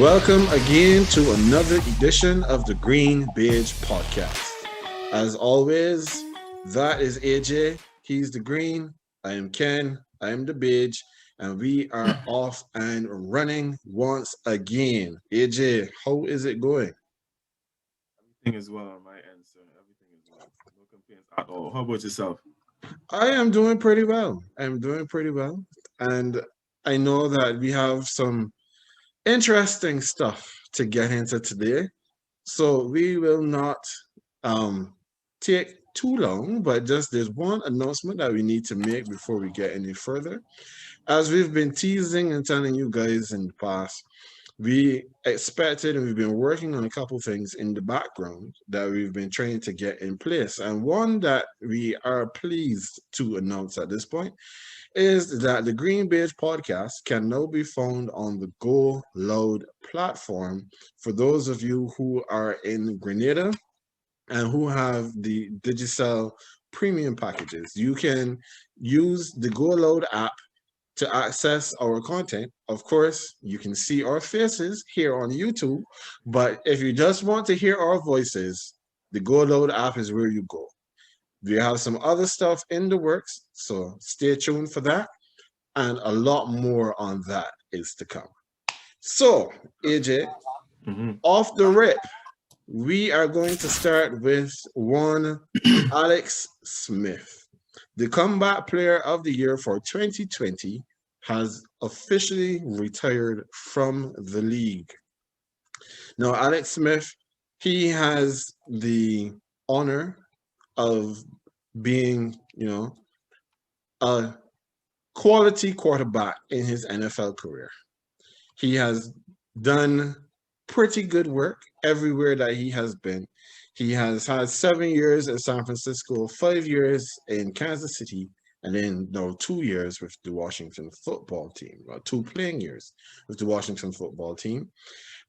Welcome again to another edition of the GreenBaje podcast. As always, that is AJ. He's the green. I am Ken. I am the beige. And we are off and running once again. AJ, how is it going? Everything is well on my end, sir. Everything is well. No complaints at all. How about yourself? I am doing pretty well. I'm doing pretty well. And I know that we have some interesting stuff to get into today. So we will not um, take too long, but just there's one announcement that we need to make before we get any further. As we've been teasing and telling you guys in the past, we expected and we've been working on a couple things in the background that we've been trying to get in place. And one that we are pleased to announce at this point is that the GreenBaje podcast can now be found on the Go Loud platform for those of you who are in Grenada and who have the Digicel premium packages. You can use the Go Loud app to access our content. Of course, you can see our faces here on YouTube, but if you just want to hear our voices, the Go Loud app is where you go. We have some other stuff in the works, so stay tuned for that. And a lot more on that is to come. So, AJ, Mm-hmm. off the rip, we are going to start with one Alex Smith. The comeback player of the year for 2020 has officially retired from the league. Now, Alex Smith, he has the honor of being, a quality quarterback in his NFL career. He has done pretty good work everywhere that he has been. He has had 7 years in San Francisco, 5 years in Kansas City, and then 2 years with the Washington football team, or two playing years with the Washington football team.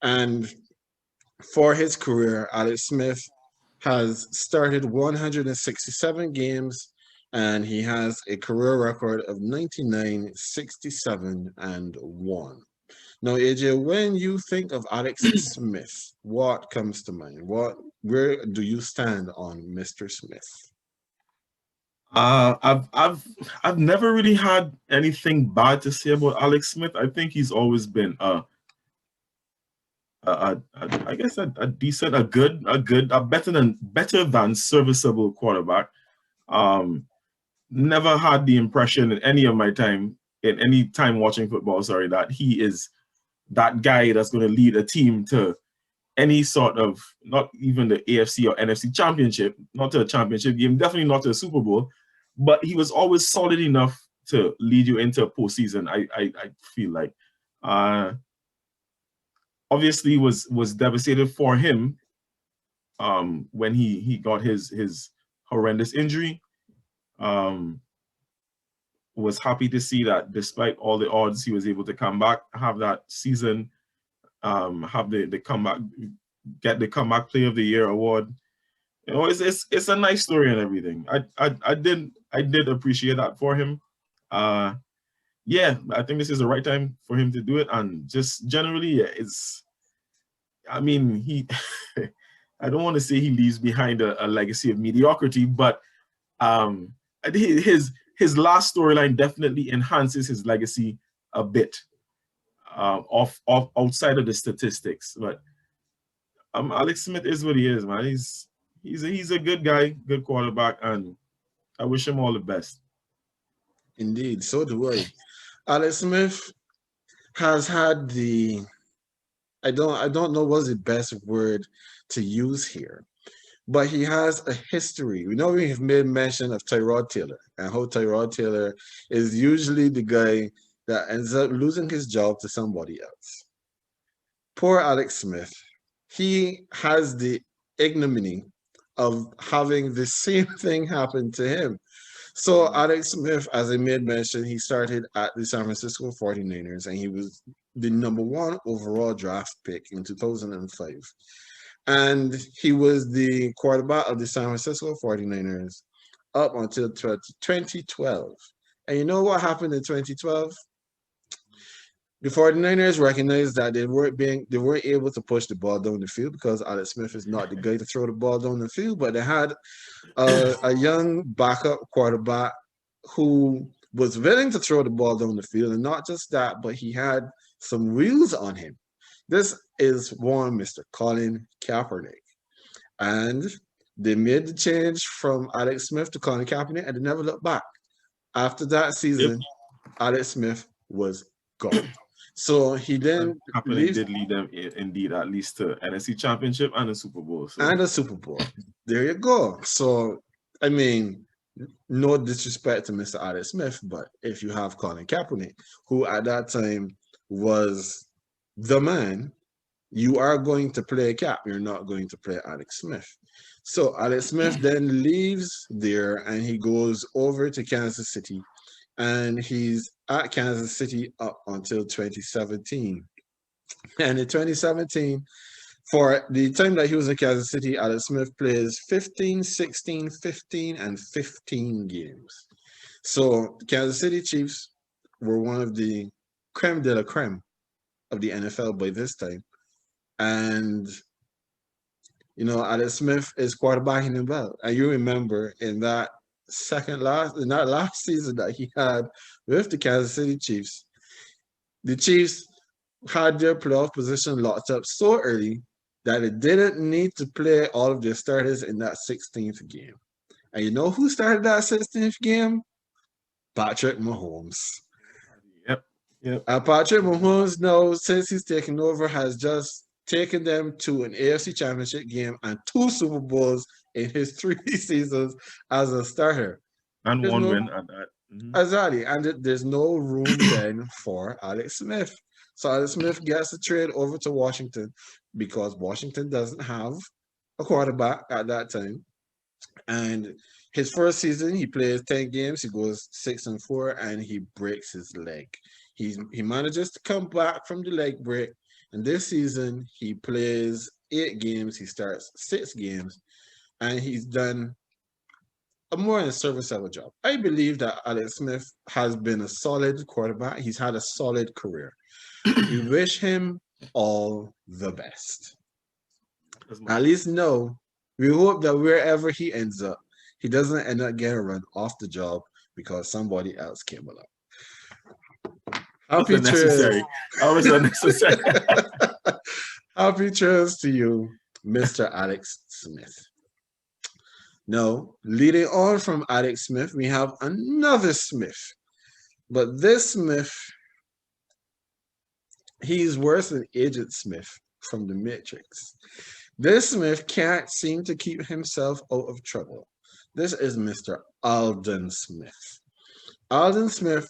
And for his career, Alex Smith has started 167 games and he has a career record of 99, 67, and 1. Now, AJ, when you think of Alex Smith, what comes to mind? Where do you stand on Mr. Smith? I've never really had anything bad to say about Alex Smith. I think he's always been I guess a decent, a better than serviceable quarterback. Um, Never had the impression in any time watching football, sorry, that he is that guy that's going to lead a team to any sort of, not even the AFC or NFC championship, not to a championship game, definitely not to a Super Bowl, but he was always solid enough to lead you into a postseason. I feel like, uh, obviously was devastated for him when he got his horrendous injury. Um, was happy to see that despite all the odds, he was able to come back, have that season, have the comeback, get the comeback player of the year award. It's a nice story and everything. I did appreciate that for him. Uh, yeah, I think this is the right time for him to do it, and just generally, yeah, it's. I mean, he. I don't want to say he leaves behind a legacy of mediocrity, but um, his last storyline definitely enhances his legacy a bit, off outside of the statistics. But Alex Smith is what he is, man. He's a good guy, good quarterback, and I wish him all the best. Indeed, so do I. Alex Smith has had the I don't know what's the best word to use here, but he has a history. We know we've made mention of Tyrod Taylor and how Tyrod Taylor is usually the guy that ends up losing his job to somebody else. Poor Alex Smith, he has the ignominy of having the same thing happen to him. So Alex Smith, as I made mention, he started at the San Francisco 49ers and he was the number one overall draft pick in 2005. And he was the quarterback of the San Francisco 49ers up until 2012. And you know what happened in 2012? The 49ers recognized that they weren't able to push the ball down the field because Alex Smith is not the guy to throw the ball down the field, but they had a young backup quarterback who was willing to throw the ball down the field, and not just that, but he had some wheels on him. This is one Mr. Colin Kaepernick, and they made the change from Alex Smith to Colin Kaepernick, and they never looked back. After that season, Alex Smith was gone. So he then Kaepernick did lead them indeed at least to NFC Championship and a Super Bowl. So. And a Super Bowl. There you go. So I mean, no disrespect to Mr. Aldon Smith, but if you have Colin Kaepernick, who at that time was the man, you are going to play Cap. You're not going to play Alex Smith. So Alex Smith then leaves there and he goes over to Kansas City, and he's at Kansas City up until 2017. And in 2017, for the time that he was in Kansas City, Aldon Smith plays 15, 16, 15, and 15 games. So the Kansas City Chiefs were one of the creme de la creme of the NFL by this time. And, you know, Aldon Smith is quarterbacking him well. And you remember in that last season that he had with the Kansas City Chiefs, the Chiefs had their playoff position locked up so early that it didn't need to play all of their starters in that 16th game. And you know who started that 16th game? Patrick Mahomes. Yep. And Patrick Mahomes now, since he's taken over, has just taken them to an AFC Championship game and 2 Super Bowls in his 3 seasons as a starter. And there's 1 win at that. Mm-hmm. Exactly. And there's no room then for Alex Smith. So Alex Smith gets a trade over to Washington because Washington doesn't have a quarterback at that time. And his first season, he plays 10 games, he goes 6-4, and he breaks his leg. He manages to come back from the leg break, and this season he plays 8 games, he starts 6 games, and he's done a more than serviceable job. I believe that Alex Smith has been a solid quarterback. He's had a solid career. We wish him all the best. At least know, we hope that wherever he ends up, he doesn't end up getting run off the job because somebody else came along. Happy unnecessary. Always unnecessary. Happy trails to you, Mr. Alex Smith. Now, leading on from Alex Smith, we have another Smith. But this Smith, he's worse than Agent Smith from The Matrix. This Smith can't seem to keep himself out of trouble. This is Mr. Aldon Smith. Aldon Smith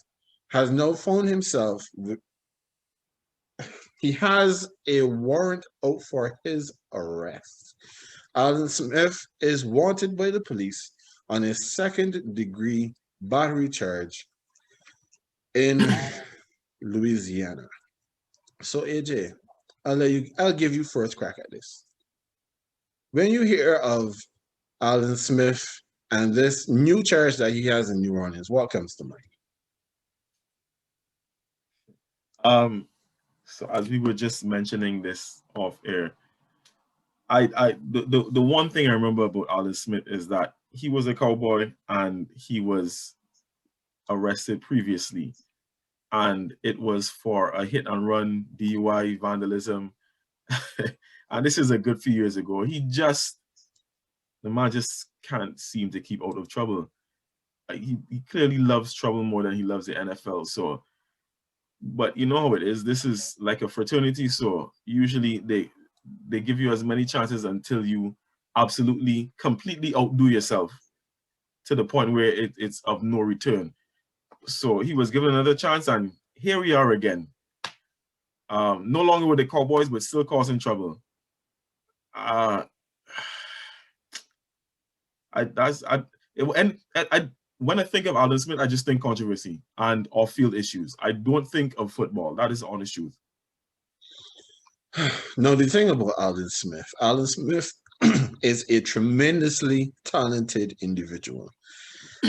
has now found himself he has a warrant out for his arrest. Aldon Smith is wanted by the police on a 2nd-degree battery charge in Louisiana. So AJ, I'll give you first crack at this. When you hear of Aldon Smith and this new charge that he has in New Orleans, what comes to mind? So as we were just mentioning this off air, the one thing I remember about Aldon Smith is that he was a cowboy and he was arrested previously, and it was for a hit and run, DUI, vandalism. And this is a good few years ago. The man just can't seem to keep out of trouble. He clearly loves trouble more than he loves the NFL. So, but you know how it is. This is like a fraternity. So usually they give you as many chances until you absolutely, completely outdo yourself to the point where it's of no return. So he was given another chance, and here we are again. No longer with the Cowboys, but still causing trouble. When I think of Aldon Smith, I just think controversy and off-field issues. I don't think of football. That is the honest truth. No, the thing about Aldon Smith is a tremendously talented individual.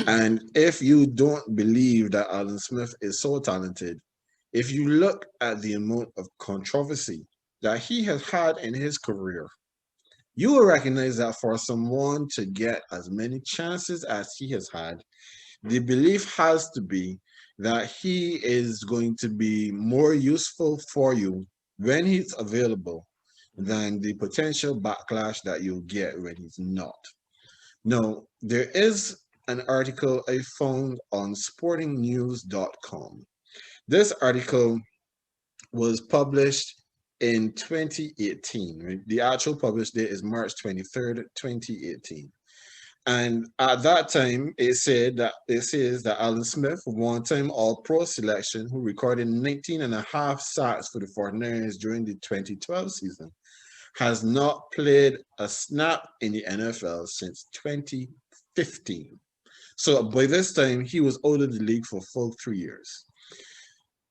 And if you don't believe that Aldon Smith is so talented, if you look at the amount of controversy that he has had in his career, you will recognize that for someone to get as many chances as he has had, the belief has to be that he is going to be more useful for you when he's available than the potential backlash that you'll get when he's not. Now, there is an article I found on sportingnews.com. This article was published in 2018. Right? The actual published date is March 23rd, 2018. And at that time, it says that Aldon Smith, one-time All-Pro selection, who recorded 19 and a half sacks for the 49ers during the 2012 season, has not played a snap in the NFL since 2015. So by this time, he was out of the league for full 3 years.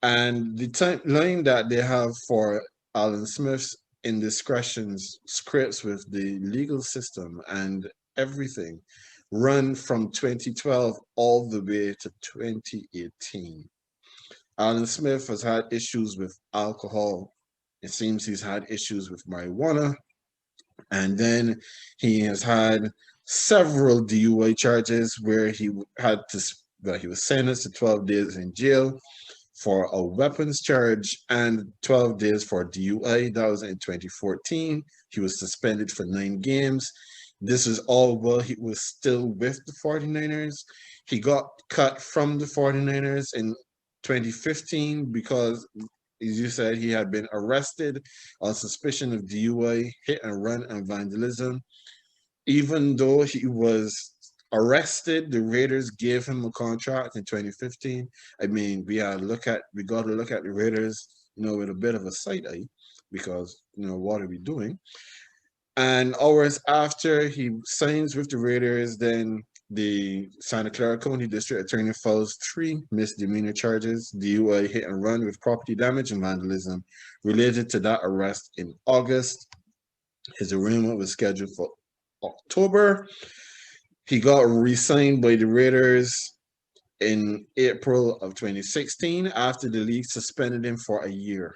And the timeline that they have for Aldon Smith's indiscretions, scripts with the legal system and everything run from 2012 all the way to 2018. Aldon Smith has had issues with alcohol. It seems he's had issues with marijuana. And then he has had several DUI charges where he was sentenced to 12 days in jail for a weapons charge and 12 days for DUI. That was in 2014. He was suspended for 9 games. This is all while he was still with the 49ers. He got cut from the 49ers in 2015 because, as you said, he had been arrested on suspicion of DUI, hit and run, and vandalism. Even though he was arrested, the Raiders gave him a contract in 2015. I mean, we got to look at the Raiders, with a bit of a side eye, because what are we doing? And hours after he signs with the Raiders, then the Santa Clara County District Attorney files 3 misdemeanor charges: DUI, hit and run with property damage, and vandalism related to that arrest in August. His arraignment was scheduled for October. He got re-signed by the Raiders in April of 2016 after the league suspended him for a year.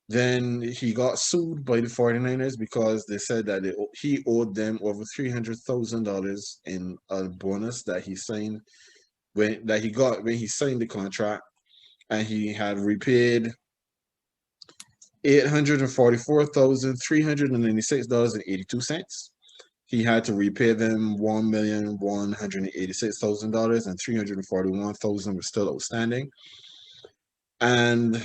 Then he got sued by the 49ers because they said that he owed them over $300,000 in a bonus that he signed when he signed the contract, and he had repaid $844,396.82. He had to repay them $1,186,000, and $341,000 was still outstanding. And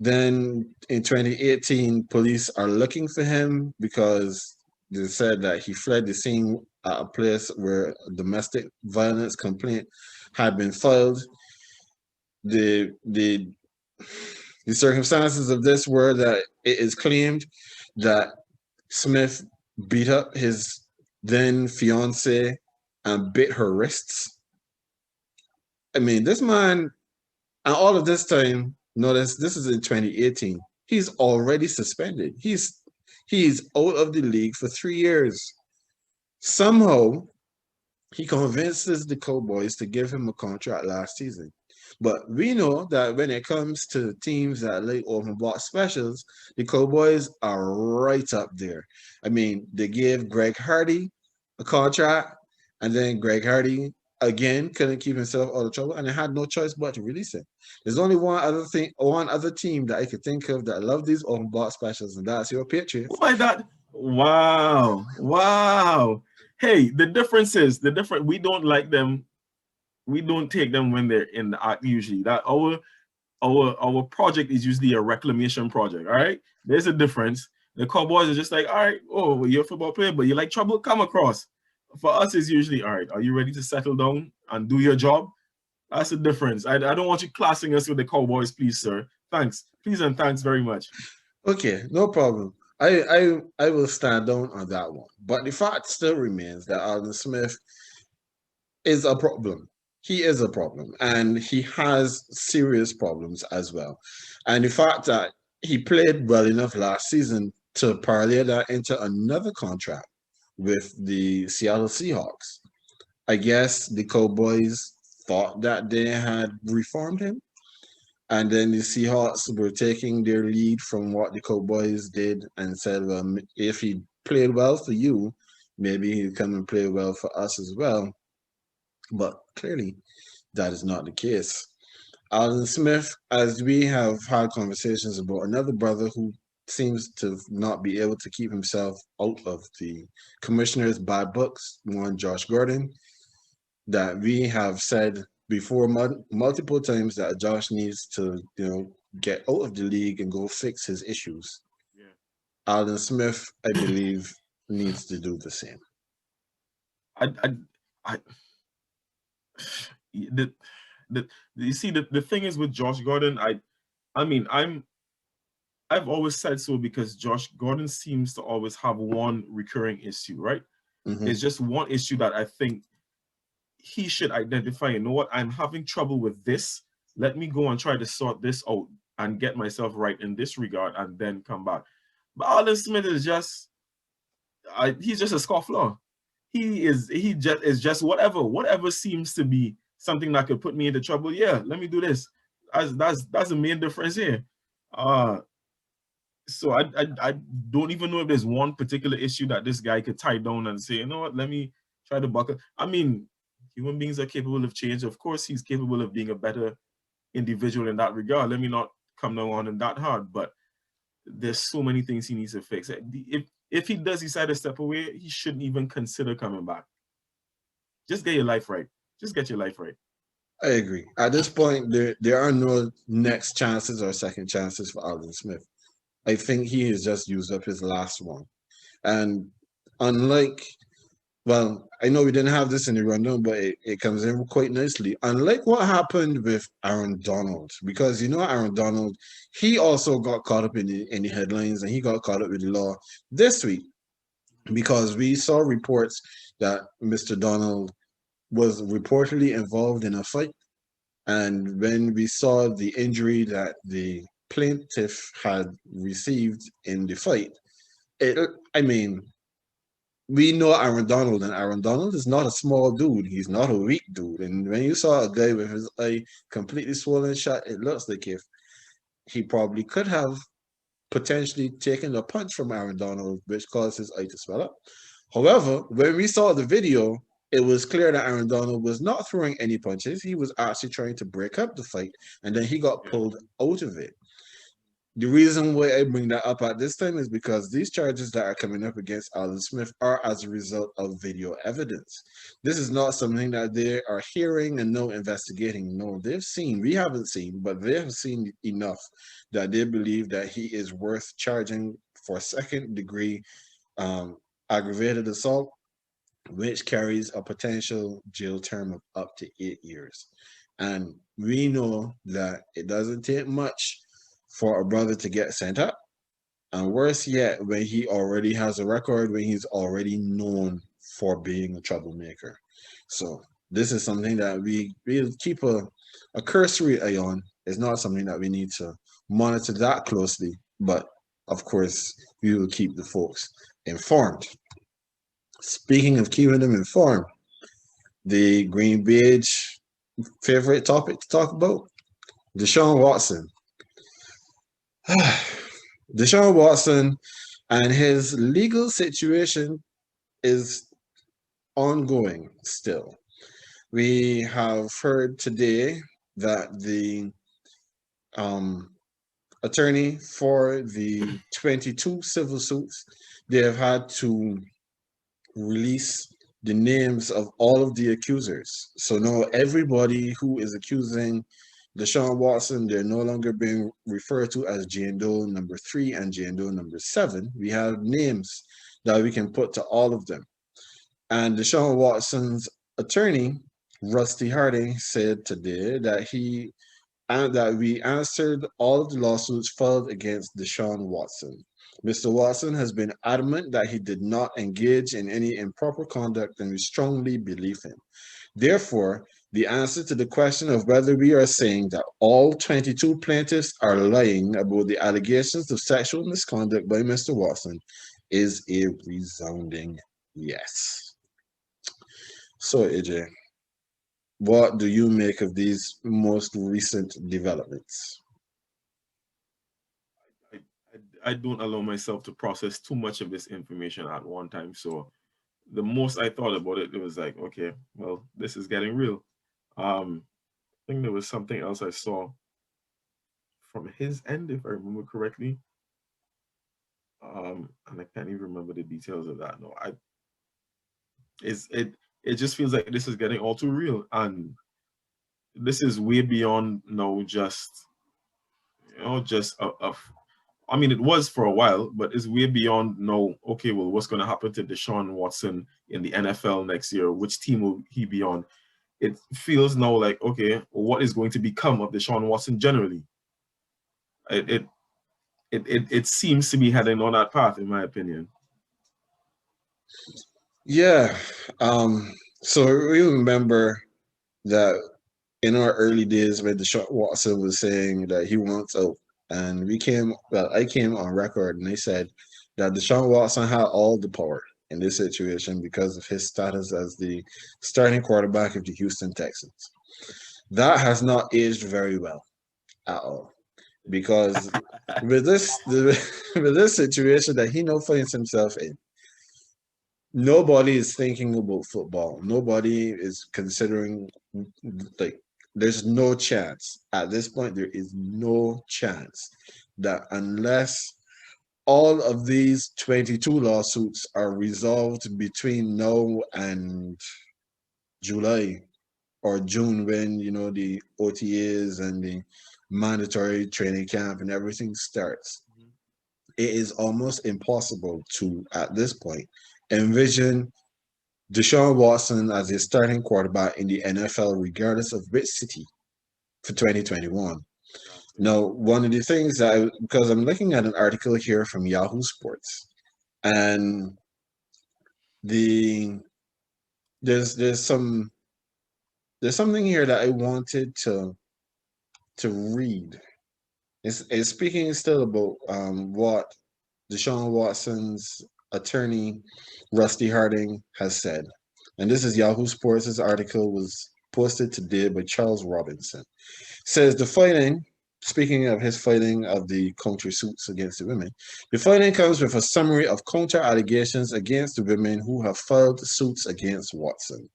then in 2018, police are looking for him because they said that he fled the scene at a place where a domestic violence complaint had been filed. The circumstances of this were that it is claimed that Smith beat up his then fiance and bit her wrists. I mean, this man, and all of this time, notice this is in 2018. He's already suspended. He's out of the league for 3 years. Somehow, he convinces the Cowboys to give him a contract last season. But we know that when it comes to teams that like open box specials, the Cowboys are right up there. I mean, they gave Greg Hardy a contract, and then Greg Hardy again couldn't keep himself out of trouble, and they had no choice but to release him. There's only one other team that I could think of that love these open box specials, and that's your Patriots. Why that? Wow. Hey, the difference is we don't like them. We don't take them when they're in the act usually. That our project is usually a reclamation project. All right, there's a difference. The Cowboys are just like, all right, oh, well, you're a football player, but you like trouble, come across. For us, it's usually, all right, are you ready to settle down and do your job? That's the difference. I don't want you classing us with the Cowboys, please, sir. Thanks, please, and thanks very much. Okay, no problem. I will stand down on that one. But the fact still remains that Aldon Smith is a problem. He is a problem, and he has serious problems as well. And the fact that he played well enough last season to parlay that into another contract with the Seattle Seahawks. I guess the Cowboys thought that they had reformed him. And then the Seahawks were taking their lead from what the Cowboys did and said, well, if he played well for you, maybe he'd come and play well for us as well. But clearly, that is not the case. Aldon Smith, as we have had conversations about another brother who seems to not be able to keep himself out of the commissioner's bad books, one Josh Gordon, that we have said before multiple times that Josh needs to, get out of the league and go fix his issues. Yeah. Aldon Smith, I believe, needs to do the same. I the you see the thing is with Josh Gordon, I mean I've always said so because Josh Gordon seems to always have one recurring issue, right? Mm-hmm. It's just one issue that I think he should identify. You know what? I'm having trouble with this. Let me go and try to sort this out and get myself right in this regard and then come back. But Aldon Smith is just he's just a scofflaw. He just whatever seems to be something that could put me into trouble. Yeah, let me do this. That's the main difference here. So I don't even know if there's one particular issue that this guy could tie down and say, you know what, let me try to buckle. I mean, human beings are capable of change. Of course, he's capable of being a better individual in that regard. Let me not come down on him that hard, but there's so many things he needs to fix. If he does decide to step away, he shouldn't even consider coming back. Just get your life right. Just get your life right. I agree. At this point, there are no next chances or second chances for Aldon Smith. I think he has just used up his last one. And unlike, well, I know we didn't have this in the rundown, but it comes in quite nicely. Unlike what happened with Aaron Donald, because Aaron Donald, he also got caught up in the headlines and he got caught up with the law this week because we saw reports that Mr. Donald was reportedly involved in a fight. And when we saw the injury that the plaintiff had received in the fight, we know Aaron Donald, and Aaron Donald is not a small dude. He's not a weak dude. And when you saw a guy with his eye completely swollen shut, it looks like if he probably could have potentially taken a punch from Aaron Donald, which caused his eye to swell up. However, when we saw the video, it was clear that Aaron Donald was not throwing any punches. He was actually trying to break up the fight, and then he got pulled out of it. The reason why I bring that up at this time is because these charges that are coming up against Aldon Smith are as a result of video evidence. This is not something that they are hearing and no investigating. No, we haven't seen, but they have seen enough that they believe that he is worth charging for second-degree aggravated assault, which carries a potential jail term of up to 8 years. And we know that it doesn't take much for a brother to get sent up. And worse yet, when he already has a record, when he's already known for being a troublemaker. So this is something that we'll keep a cursory eye on. It's not something that we need to monitor that closely, but of course, we will keep the folks informed. Speaking of keeping them informed, the GreenBaje favorite topic to talk about, Deshaun Watson. Deshaun Watson and his legal situation is ongoing still. We have heard today that the attorney for the 22 civil suits, they have had to release the names of all of the accusers. So now everybody who is accusing Deshaun Watson, they're no longer being referred to as Jane Doe number 3 and Jane Doe number 7. We have names that we can put to all of them. And Deshaun Watson's attorney, Rusty Harding, said today that we answered all of the lawsuits filed against Deshaun Watson. Mr. Watson has been adamant that he did not engage in any improper conduct, and we strongly believe him. Therefore, the answer to the question of whether we are saying that all 22 plaintiffs are lying about the allegations of sexual misconduct by Mr. Watson is a resounding yes. So, AJ, what do you make of these most recent developments? I don't allow myself to process too much of this information at one time. So the most I thought about it, it was like, okay, well, this is getting real. I think there was something else I saw from his end, if I remember correctly. And I can't even remember the details of that. No, it's it just feels like this is getting all too real, and this is way beyond just just I mean, it was for a while, but it's way beyond okay, well, what's going to happen to Deshaun Watson in the NFL next year? Which team will he be on? It feels now like, okay, what is going to become of Deshaun Watson generally? It it it seems to be heading on that path, in my opinion. Yeah. So we remember that in our early days when Deshaun Watson was saying that he wants out, and I came on record and they said that Deshaun Watson had all the power in this situation because of his status as the starting quarterback of the Houston Texans. That has not aged very well at all because with this with this situation that he now finds himself in, nobody is thinking about football. Nobody is considering, like, there's no chance at this point. There is no chance that unless all of these 22 lawsuits are resolved between now and July or June, when the OTAs and the mandatory training camp and everything starts, it is almost impossible to, at this point, envision Deshaun Watson as a starting quarterback in the NFL, regardless of which city, for 2021. Now, one of the things because I'm looking at an article here from Yahoo Sports, and the there's something here that I wanted to read. It's speaking still about what Deshaun Watson's attorney, Rusty Harding, has said. And this is Yahoo Sports. This article was posted today by Charles Robinson. Says the filing, speaking of his filing of the counter suits against the women, the filing comes with a summary of counter allegations against the women who have filed suits against Watson,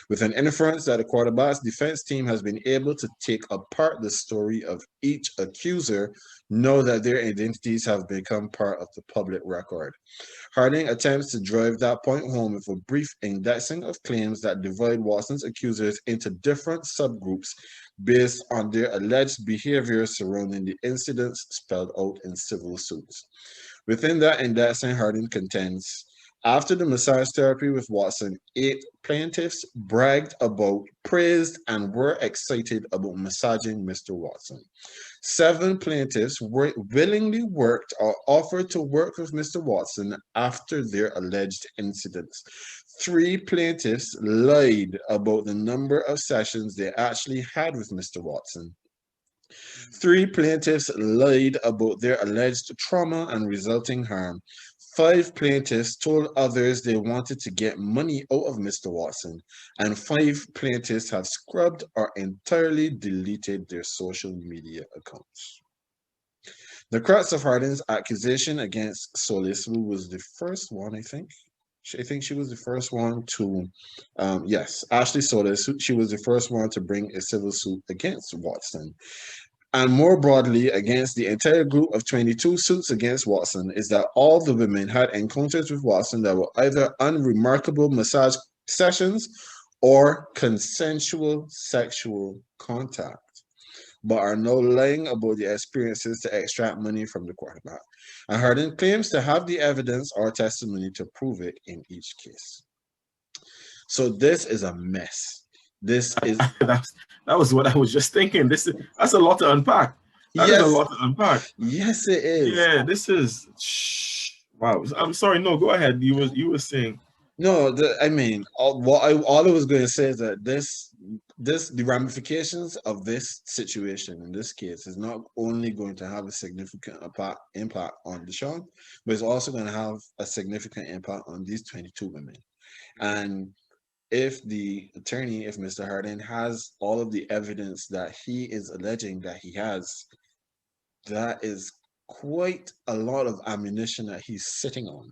with an inference that the quarterback's defense team has been able to take apart the story of each accuser, know that their identities have become part of the public record. Harding attempts to drive that point home with a brief indexing of claims that divide Watson's accusers into different subgroups based on their alleged behavior surrounding the incidents spelled out in civil suits. Within that indexing, Harding contends, after the massage therapy with Watson, 8 plaintiffs bragged about, praised, and were excited about massaging Mr. Watson. 7 plaintiffs willingly worked or offered to work with Mr. Watson after their alleged incidents. 3 plaintiffs lied about the number of sessions they actually had with Mr. Watson. 3 plaintiffs lied about their alleged trauma and resulting harm. 5 plaintiffs told others they wanted to get money out of Mr. Watson, and 5 plaintiffs have scrubbed or entirely deleted their social media accounts. The crux of Harding's accusation against Solis, who was the first one, I think she was the first one to, yes, Ashley Solis, she was the first one to bring a civil suit against Watson. And more broadly, against the entire group of 22 suits against Watson, is that all the women had encounters with Watson that were either unremarkable massage sessions or consensual sexual contact, but are now lying about the experiences to extract money from the quarterback. And Harding claims to have the evidence or testimony to prove it in each case. So this is a mess. This is that was what I was just thinking. That's a lot to unpack. That is a lot to unpack. Yes, it is. Yeah, this is wow. I'm sorry. No, go ahead. You were saying. No, I mean, all I was going to say is that the ramifications of this situation in this case is not only going to have a significant impact on Deshaun, but it's also going to have a significant impact on these 22 women. And if the attorney, if Mr. Harden has all of the evidence that he is alleging that he has, that is quite a lot of ammunition that he's sitting on.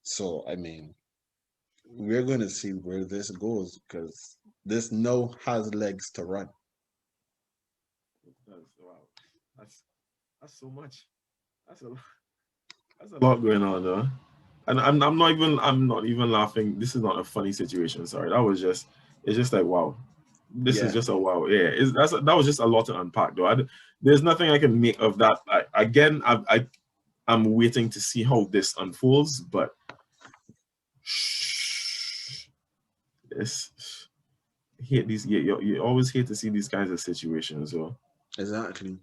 So, I mean, we're going to see where this goes because this no has legs to run. Wow, that's that's so much. That's a that's a lot going on, though. And I'm not even laughing. This is not a funny situation. Sorry, that was just it's just like wow. This is Yeah. just a wow. Yeah, that was just a lot to unpack, though. There's nothing I can make of that. I'm waiting to see how this unfolds, but it's hate these. You always hate to see these kinds of situations. So Exactly.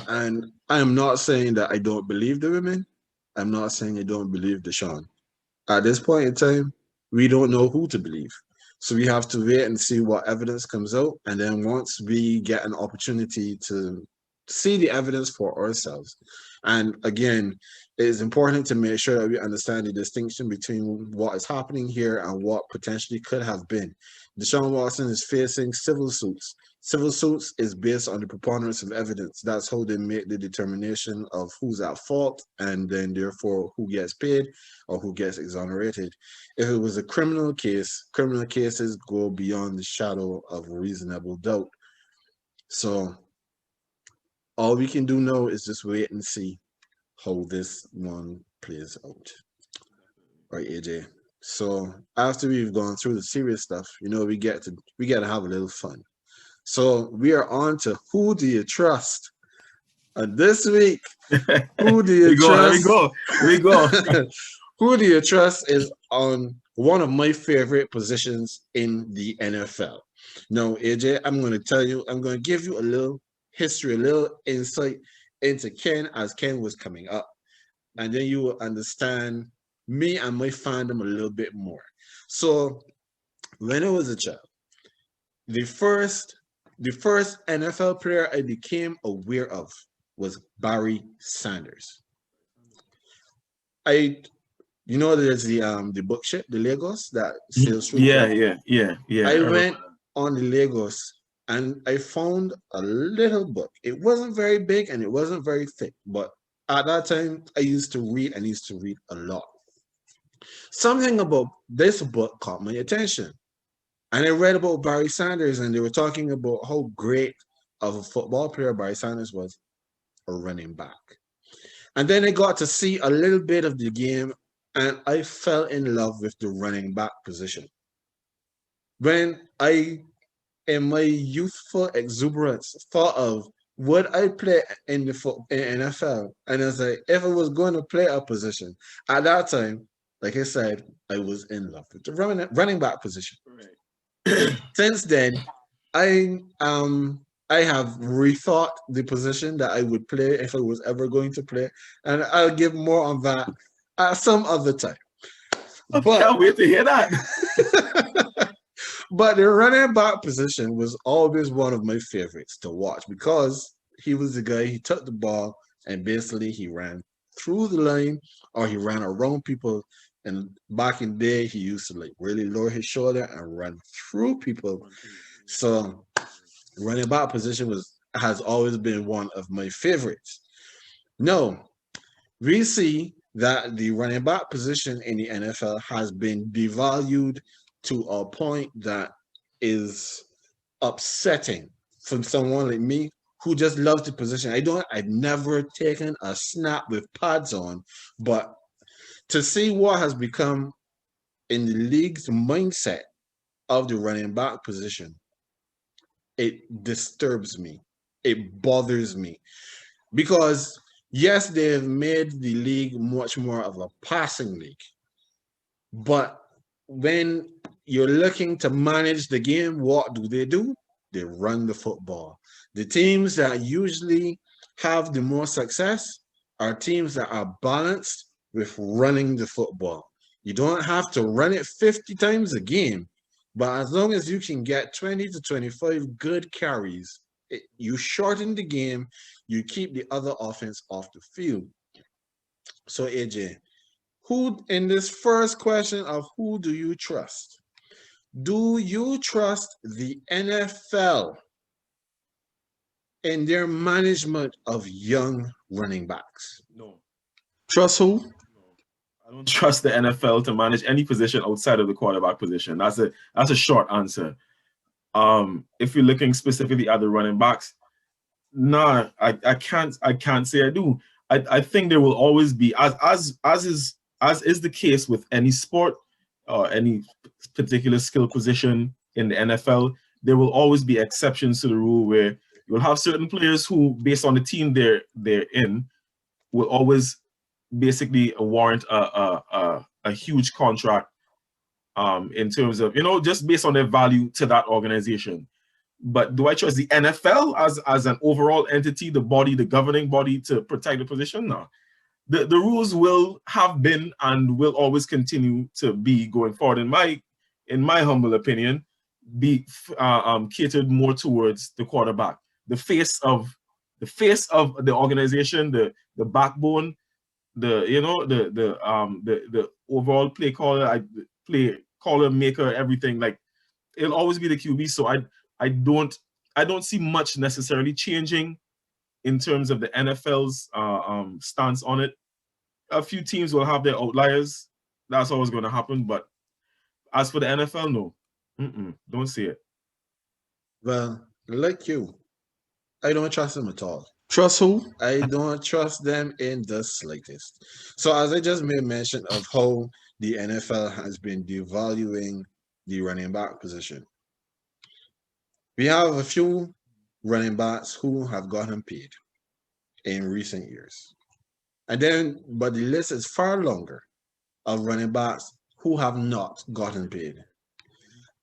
And I am not saying that I don't believe the women. I'm not saying I don't believe Deshaun. At this point in time, we don't know who to believe. So we have to wait and see what evidence comes out. And then once we get an opportunity to see the evidence for ourselves. And again, it is important to make sure that we understand the distinction between what is happening here and what potentially could have been. Deshaun Watson is facing civil suits. Civil suits is based on the preponderance of evidence. That's how they make the determination of who's at fault and then therefore who gets paid or who gets exonerated. If it was a criminal case, criminal cases go beyond the shadow of reasonable doubt. So all we can do now is just wait and see how this one plays out. Right, AJ. So after we've gone through the serious stuff, we get to have a little fun. So we are on to who do you trust? And this week, who do you trust? We go. Who do you trust is on one of my favorite positions in the NFL. Now, AJ, I'm going to give you a little history, a little insight into Ken as Ken was coming up. And then you will understand me and my fandom a little bit more. So, when I was a child, the first NFL player I became aware of was Barry Sanders. There's the book ship, the Lagos that sails through the Yeah. I went on the Lagos and I found a little book. It wasn't very big and it wasn't very thick, but at that time I used to read and used to read a lot. Something about this book caught my attention. And I read about Barry Sanders and they were talking about how great of a football player Barry Sanders was, a running back. And then I got to see a little bit of the game and I fell in love with the running back position. When I, in my youthful exuberance, thought of would I play in the NFL, and I was like, if I was going to play a position at that time, like I said, I was in love with the running back position. Right. Since then, I have rethought the position that I would play if I was ever going to play, and I'll give more on that at some other time. I can't wait to hear that. But the running back position was always one of my favorites to watch because he was the guy, he took the ball and basically he ran through the line or he ran around people. And back in the day, he used to really lower his shoulder and run through people. So running back position has always been one of my favorites. No, we see that the running back position in the NFL has been devalued to a point that is upsetting from someone like me who just loves the position. I've never taken a snap with pads on, but to see what has become in the league's mindset of the running back position, it disturbs me. It bothers me because yes, they have made the league much more of a passing league, but when you're looking to manage the game, what do? They run the football. The teams that usually have the most success are teams that are balanced with running the football. You don't have to run it 50 times a game, but as long as you can get 20 to 25 good carries, you shorten the game, you keep the other offense off the field. So, AJ, who in this first question of who do you trust? Do you trust the NFL in their management of young running backs? No. Trust who? I don't trust the NFL to manage any position outside of the quarterback position. That's a short answer. If you're looking specifically at the running backs, nah, I can't say I do. I think there will always be, as is the case with any sport or any particular skill position in the NFL, there will always be exceptions to the rule where you'll have certain players who, based on the team they're in, will always basically warrant a huge contract in terms of, just based on their value to that organization. But do I trust the NFL as an overall entity, the body, the governing body to protect the position? No. The rules will have been and will always continue to be going forward, in my humble opinion, be catered more towards the quarterback, the face of the organization, the backbone, the overall play caller maker, everything. Like, it'll always be the QB. So I don't see much necessarily changing in terms of the NFL's stance on it. A few teams will have their outliers. That's always going to happen. But as for the NFL, no, don't see it. Well, like you, I don't trust them at all. Trust who? I don't trust them in the slightest. So, as I just made mention of how the NFL has been devaluing the running back position, we have a few running backs who have gotten paid in recent years. But the list is far longer of running backs who have not gotten paid.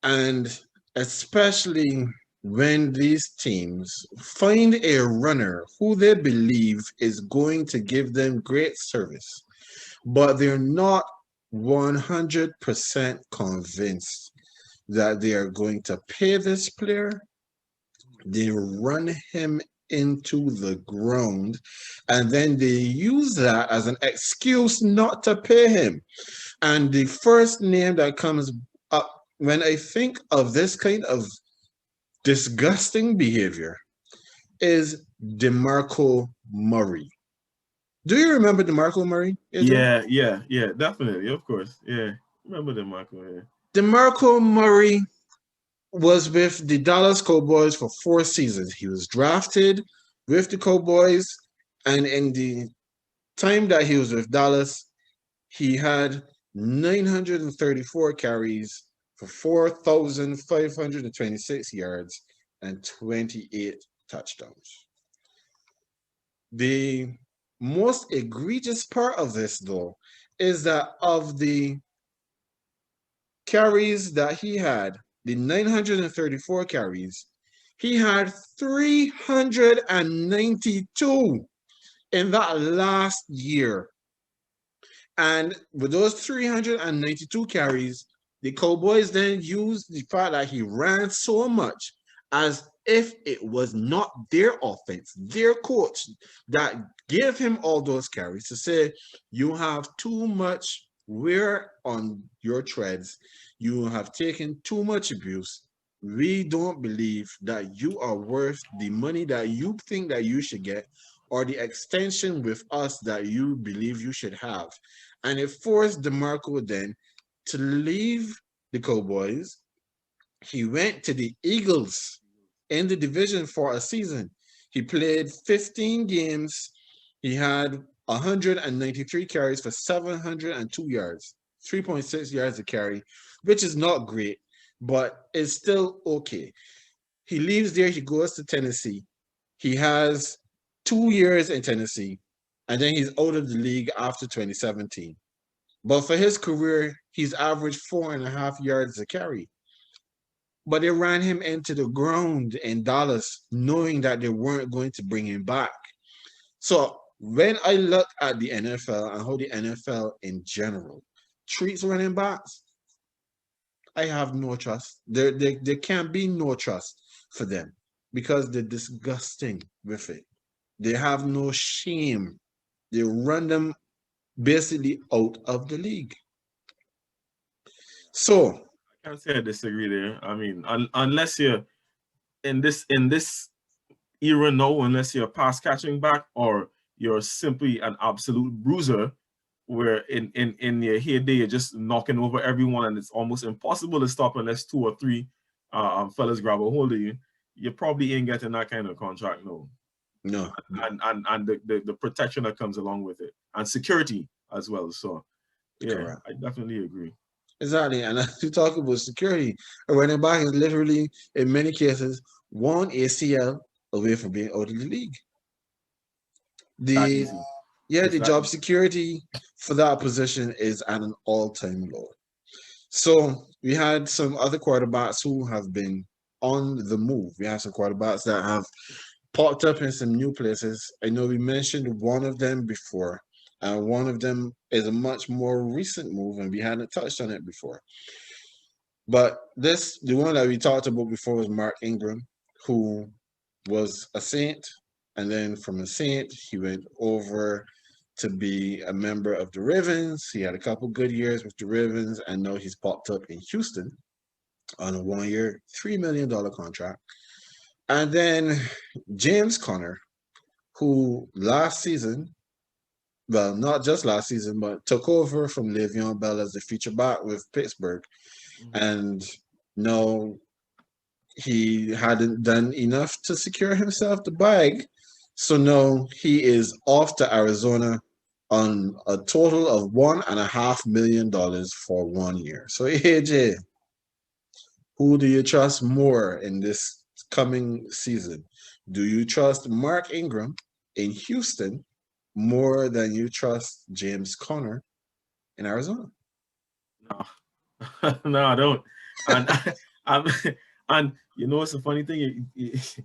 And especially when these teams find a runner who they believe is going to give them great service, but they're not 100% convinced that they are going to pay this player, they run him into the ground, and then they use that as an excuse not to pay him. And the first name that comes up when I think of this kind of disgusting behavior is DeMarco Murray. Do you remember DeMarco Murray? Yeah, definitely, of course. Yeah, remember DeMarco. Yeah. DeMarco Murray was with the Dallas Cowboys for 4 seasons. He was drafted with the Cowboys, and in the time that he was with Dallas, he had 934 carries for 4,526 yards and 28 touchdowns. The most egregious part of this, though, is that of the carries that he had, the 934 carries, he had 392 in that last year. And with those 392 carries, the Cowboys then used the fact that he ran so much as if it was not their offense, their coach that gave him all those carries to say, you have too much wear on your treads. You have taken too much abuse. We don't believe that you are worth the money that you think that you should get or the extension with us that you believe you should have. And it forced DeMarco then to leave the Cowboys. He went to the Eagles in the division for a season. He played 15 games. He had 193 carries for 702 yards, 3.6 yards a carry, which is not great, but it's still okay. He leaves there. He goes to Tennessee. He has 2 years in Tennessee, and then he's out of the league after 2017. But for his career, he's averaged 4.5 yards a carry. But they ran him into the ground in Dallas, knowing that they weren't going to bring him back. So when I look at the NFL and how the NFL in general treats running backs, I have no trust. There can be no trust for them because they're disgusting with it. They have no shame. They run them basically out of the league. So can't say I disagree there. I mean, unless you're in this era now, unless you're a pass catching back or you're simply an absolute bruiser, where in your heyday you're just knocking over everyone and it's almost impossible to stop unless two or three fellas grab a hold of you. You probably ain't getting that kind of contract, no. No, And the protection that comes along with it and security as well. So yeah, correct. I definitely agree. Exactly. And as you talk about security, a running back is literally, in many cases, one ACL away from being out of the league. That The easy. Yeah, It's the that job easy. security for that position is at an all-time low. So we had some other quarterbacks who have been on the move. We have some quarterbacks that have popped up in some new places. I know we mentioned one of them before, and one of them is a much more recent move, and we hadn't touched on it before. But the one that we talked about before was Mark Ingram, who was a Saint, and then from a Saint, he went over to be a member of the Ravens. He had a couple good years with the Ravens, and now he's popped up in Houston on a 1 year, $3 million contract. And then James Conner, who last season, well, not just last season, but took over from Le'Veon Bell as the feature back with Pittsburgh. Mhm. And now he hadn't done enough to secure himself the bag. So now he is off to Arizona on a total of $1.5 million for 1 year. So AJ, who do you trust more in this coming season? Do you trust Mark Ingram in Houston more than you trust James Conner in Arizona? No, no, I don't. And I'm, and you know, it's a funny thing. It's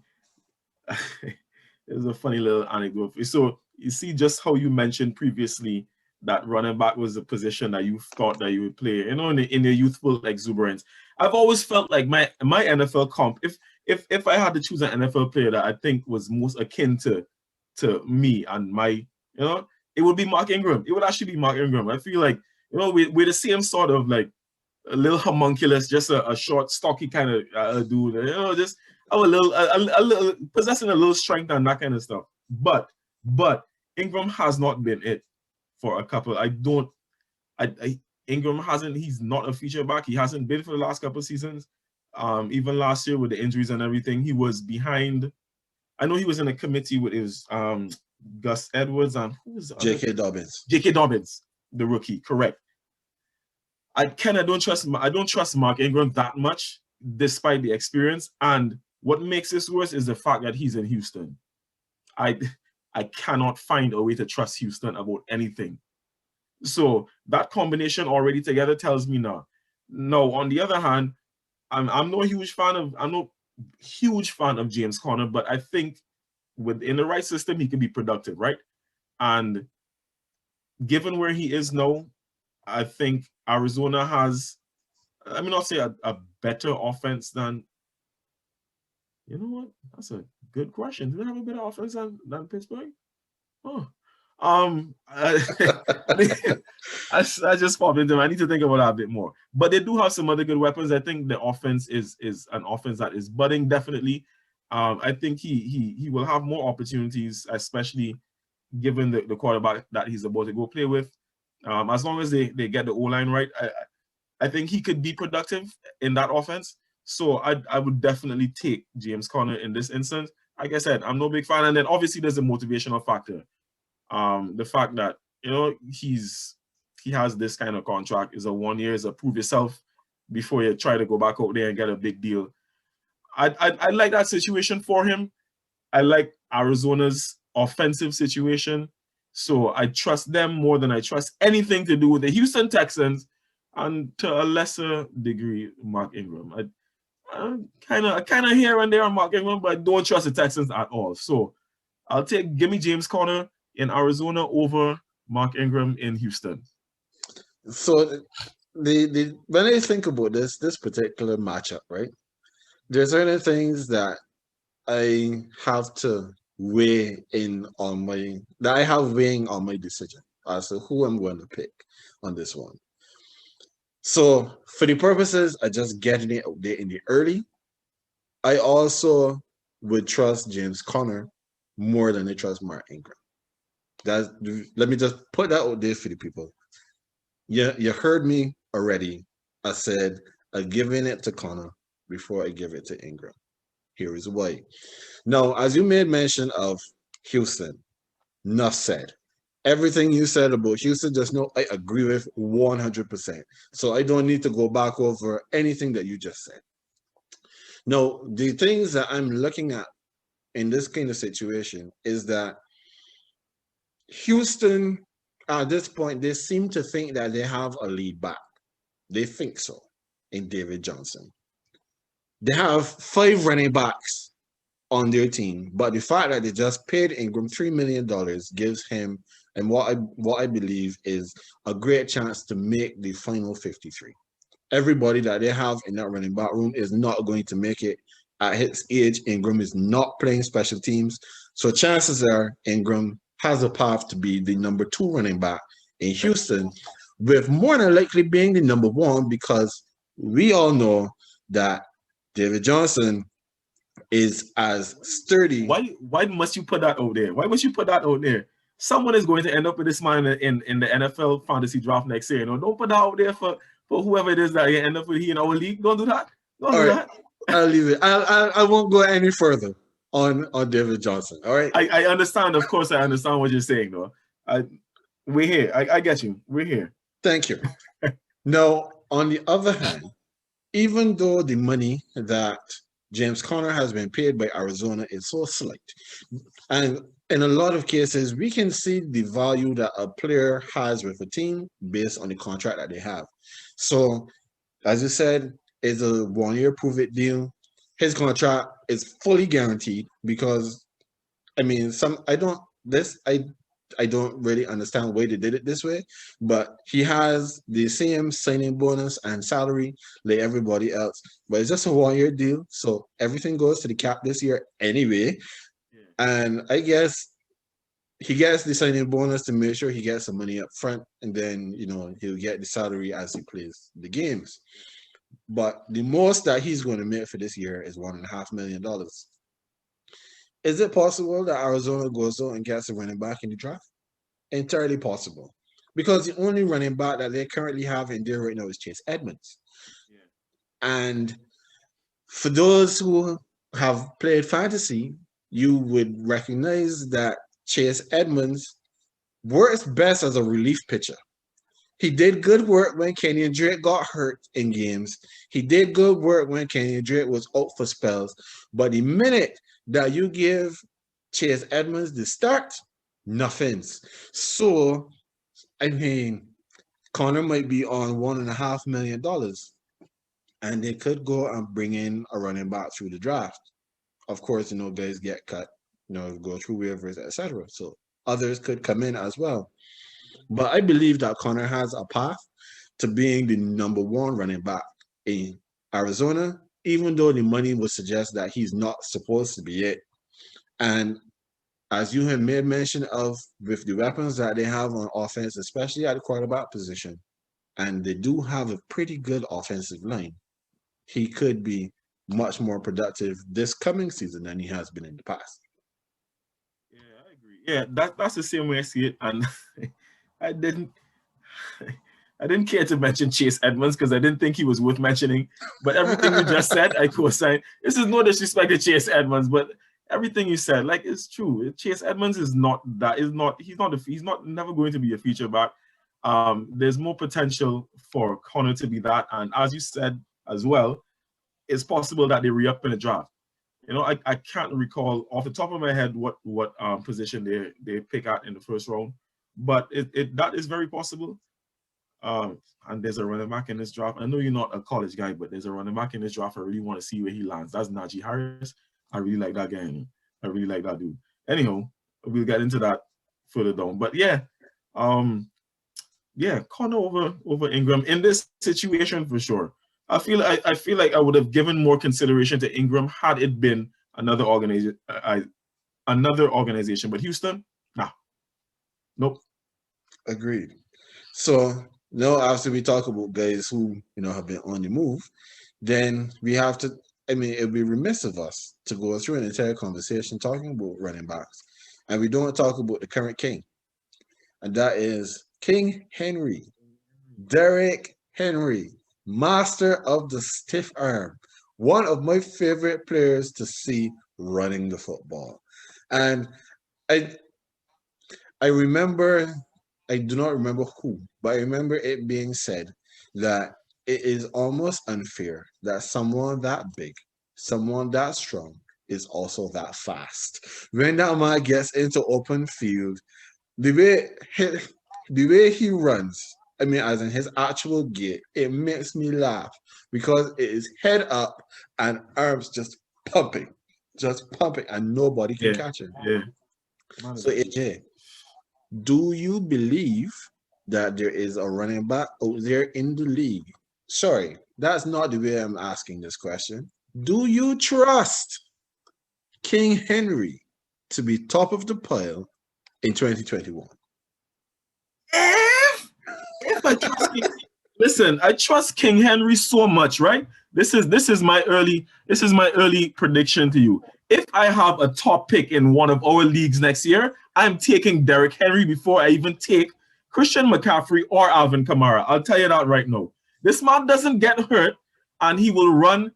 a funny little anecdote. So you see just how you mentioned previously that running back was the position that you thought that you would play. You know, in your youthful exuberance, I've always felt like my NFL comp. If I had to choose an NFL player that I think was most akin to me and my, it would be Mark Ingram. It would actually be Mark Ingram. I feel like we're the same sort of like a little homunculus, just a short, stocky kind of dude. Just a little possessing a little strength and that kind of stuff. But Ingram has not been it for a couple. Ingram hasn't. He's not a feature back. He hasn't been for the last couple of seasons. Even last year with the injuries and everything, he was behind. I know he was in a committee with his Gus Edwards and who was the other? J.K. Dobbins. J.K. Dobbins, the rookie, correct. I don't trust Mark Ingram that much, despite the experience. And what makes this worse is the fact that he's in Houston. I I cannot find a way to trust Houston about anything. So that combination already together tells me no. No, on the other hand, I'm no huge fan of James Conner, but I think within the right system, he can be productive, right? And given where he is now, I think Arizona has, I mean, not say a better offense than, you know what? That's a good question. Do they have a better offense than Pittsburgh? Oh, I just popped into them. I need to think about that a bit more. But they do have some other good weapons. I think the offense is an offense that is budding, definitely. I think he will have more opportunities, especially given the quarterback that he's about to go play with. As long as they get the O-line right, I think he could be productive in that offense. So I would definitely take James Conner in this instance. Like I said, I'm no big fan. And then obviously there's a motivational factor. The fact that, he has this kind of contract is a 1 year, is a prove yourself before you try to go back out there and get a big deal. I like that situation for him. I like Arizona's offensive situation. So I trust them more than I trust anything to do with the Houston Texans, and to a lesser degree, Mark Ingram. I kind of here and there on Mark Ingram, but I don't trust the Texans at all. So give me James Conner in Arizona over Mark Ingram in Houston. So when I think about this particular matchup, right? There's certain things that I have to weigh in on that I have weighing on my decision as to who I'm going to pick on this one. So for the purposes of just getting it out there in the early, I also would trust James Conner more than I trust Mark Ingram. That's, let me just put that out there for the people. You heard me already. I said I'm giving it to Conner before I give it to Ingram. Here is why. Now, as you made mention of Houston, enough said. Everything you said about Houston, just know I agree with 100%. So I don't need to go back over anything that you just said. Now, the things that I'm looking at in this kind of situation is that Houston, at this point, they seem to think that they have a lead back. They think so in David Johnson. They have 5 running backs on their team, but the fact that they just paid Ingram $3 million gives him, and what I believe is a great chance to make the final 53. Everybody that they have in that running back room is not going to make it at his age. Ingram is not playing special teams, so chances are Ingram has a path to be the number 2 running back in Houston, with more than likely being the number 1, because we all know that David Johnson is as sturdy. Why must you put that out there? Why must you put that out there? Someone is going to end up with this man in the NFL fantasy draft next year. You know, don't put that out there for whoever it is that you end up with here in our league. Don't do that. Don't do that. I'll leave it. I won't go any further on David Johnson. All right. I understand. Of course, I understand what you're saying, though. We're here. I get you. We're here. Thank you. Now, on the other hand, even though the money that James Conner has been paid by Arizona is so slight, and in a lot of cases, we can see the value that a player has with a team based on the contract that they have. So, as you said, it's a 1-year prove-it deal. His contract is fully guaranteed because, I mean, I don't really understand why they did it this way, but he has the same signing bonus and salary like everybody else. But it's just a 1-year deal, so everything goes to the cap this year anyway. Yeah. And I guess he gets the signing bonus to make sure he gets some money up front, and then he'll get the salary as he plays the games. But the most that he's going to make for this year is $1.5 million. Is it possible that Arizona goes out and gets a running back in the draft? Entirely possible. Because the only running back that they currently have in there right now is Chase Edmonds. Yeah. And for those who have played fantasy, you would recognize that Chase Edmonds works best as a relief pitcher. He did good work when Kenyon Drake got hurt in games. He did good work when Kenyon Drake was out for spells. But the minute that you give Chase Edmonds the start, nothings. So, I mean, Conner might be on $1.5 million, and they could go and bring in a running back through the draft. Of course, guys get cut, go through waivers, etc. So others could come in as well. But I believe that Conner has a path to being the number 1 running back in Arizona, even though the money would suggest that he's not supposed to be it. And as you have made mention of, with the weapons that they have on offense, especially at the quarterback position, and they do have a pretty good offensive line, he could be much more productive this coming season than he has been in the past. Yeah, I agree. Yeah, that's the same way I see it. And I didn't care to mention Chase Edmonds because I didn't think he was worth mentioning. But everything you just said, I co-sign. This is no disrespect to Chase Edmonds, but everything you said, like, it's true. Chase Edmonds is not that. He's not never going to be a feature back. There's more potential for Conner to be that, and as you said as well, it's possible that they re-up in the draft. I can't recall off the top of my head what position they pick at in the first round, but that is very possible. And there's a running back in this draft. I know you're not a college guy, but there's a running back in this draft. I really want to see where he lands. That's Najee Harris. I really like that guy. I really like that dude. Anyhow, we'll get into that further down. But yeah, Conner over Ingram in this situation for sure. I feel like I would have given more consideration to Ingram had it been another organization. But Houston, nah, nope. Agreed. So No, after we talk about guys who, have been on the move, then we have to, I mean, it'd be remiss of us to go through an entire conversation talking about running backs. And we don't talk about the current king. And that is King Henry, Derek Henry, master of the stiff arm. One of my favorite players to see running the football. And I I remember, I do not remember who, but I remember it being said that it is almost unfair that someone that big, someone that strong, is also that fast. When that man gets into open field, the way he, the way he runs, I mean, as in his actual gait, it makes me laugh because it is head up and arms just pumping, and nobody can Yeah, catch him. yeah. So AJ, do you believe that there is a running back out there in the league? Sorry, that's not the way I'm asking this question. Do you trust King Henry to be top of the pile in 2021? If I trust King, listen, I trust King Henry so much, right? This is my early prediction to you. If I have a top pick in one of our leagues next year, I'm taking Derrick Henry before I even take Christian McCaffrey or Alvin Kamara. I'll tell you that right now. This man doesn't get hurt, and he will run.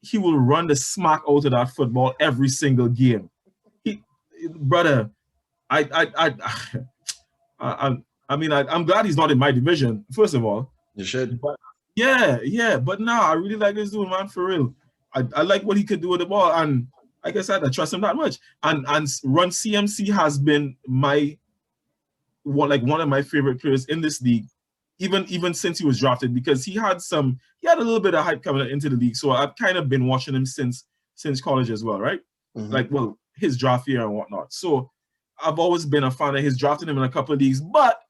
He will run the smack out of that football every single game. He, brother, I, I'm glad he's not in my division. First of all, You should. but yeah. But now I really like this dude, man, for real. I like what he could do with the ball, and like I said, I trust him that much. And Run CMC has been one of my favorite players in this league, even since he was drafted, because he had a little bit of hype coming into the league. So I've kind of been watching him since college as well, right? Mhm. Like, well, his draft year and whatnot. So I've always been a fan of his, drafting him in a couple of leagues. But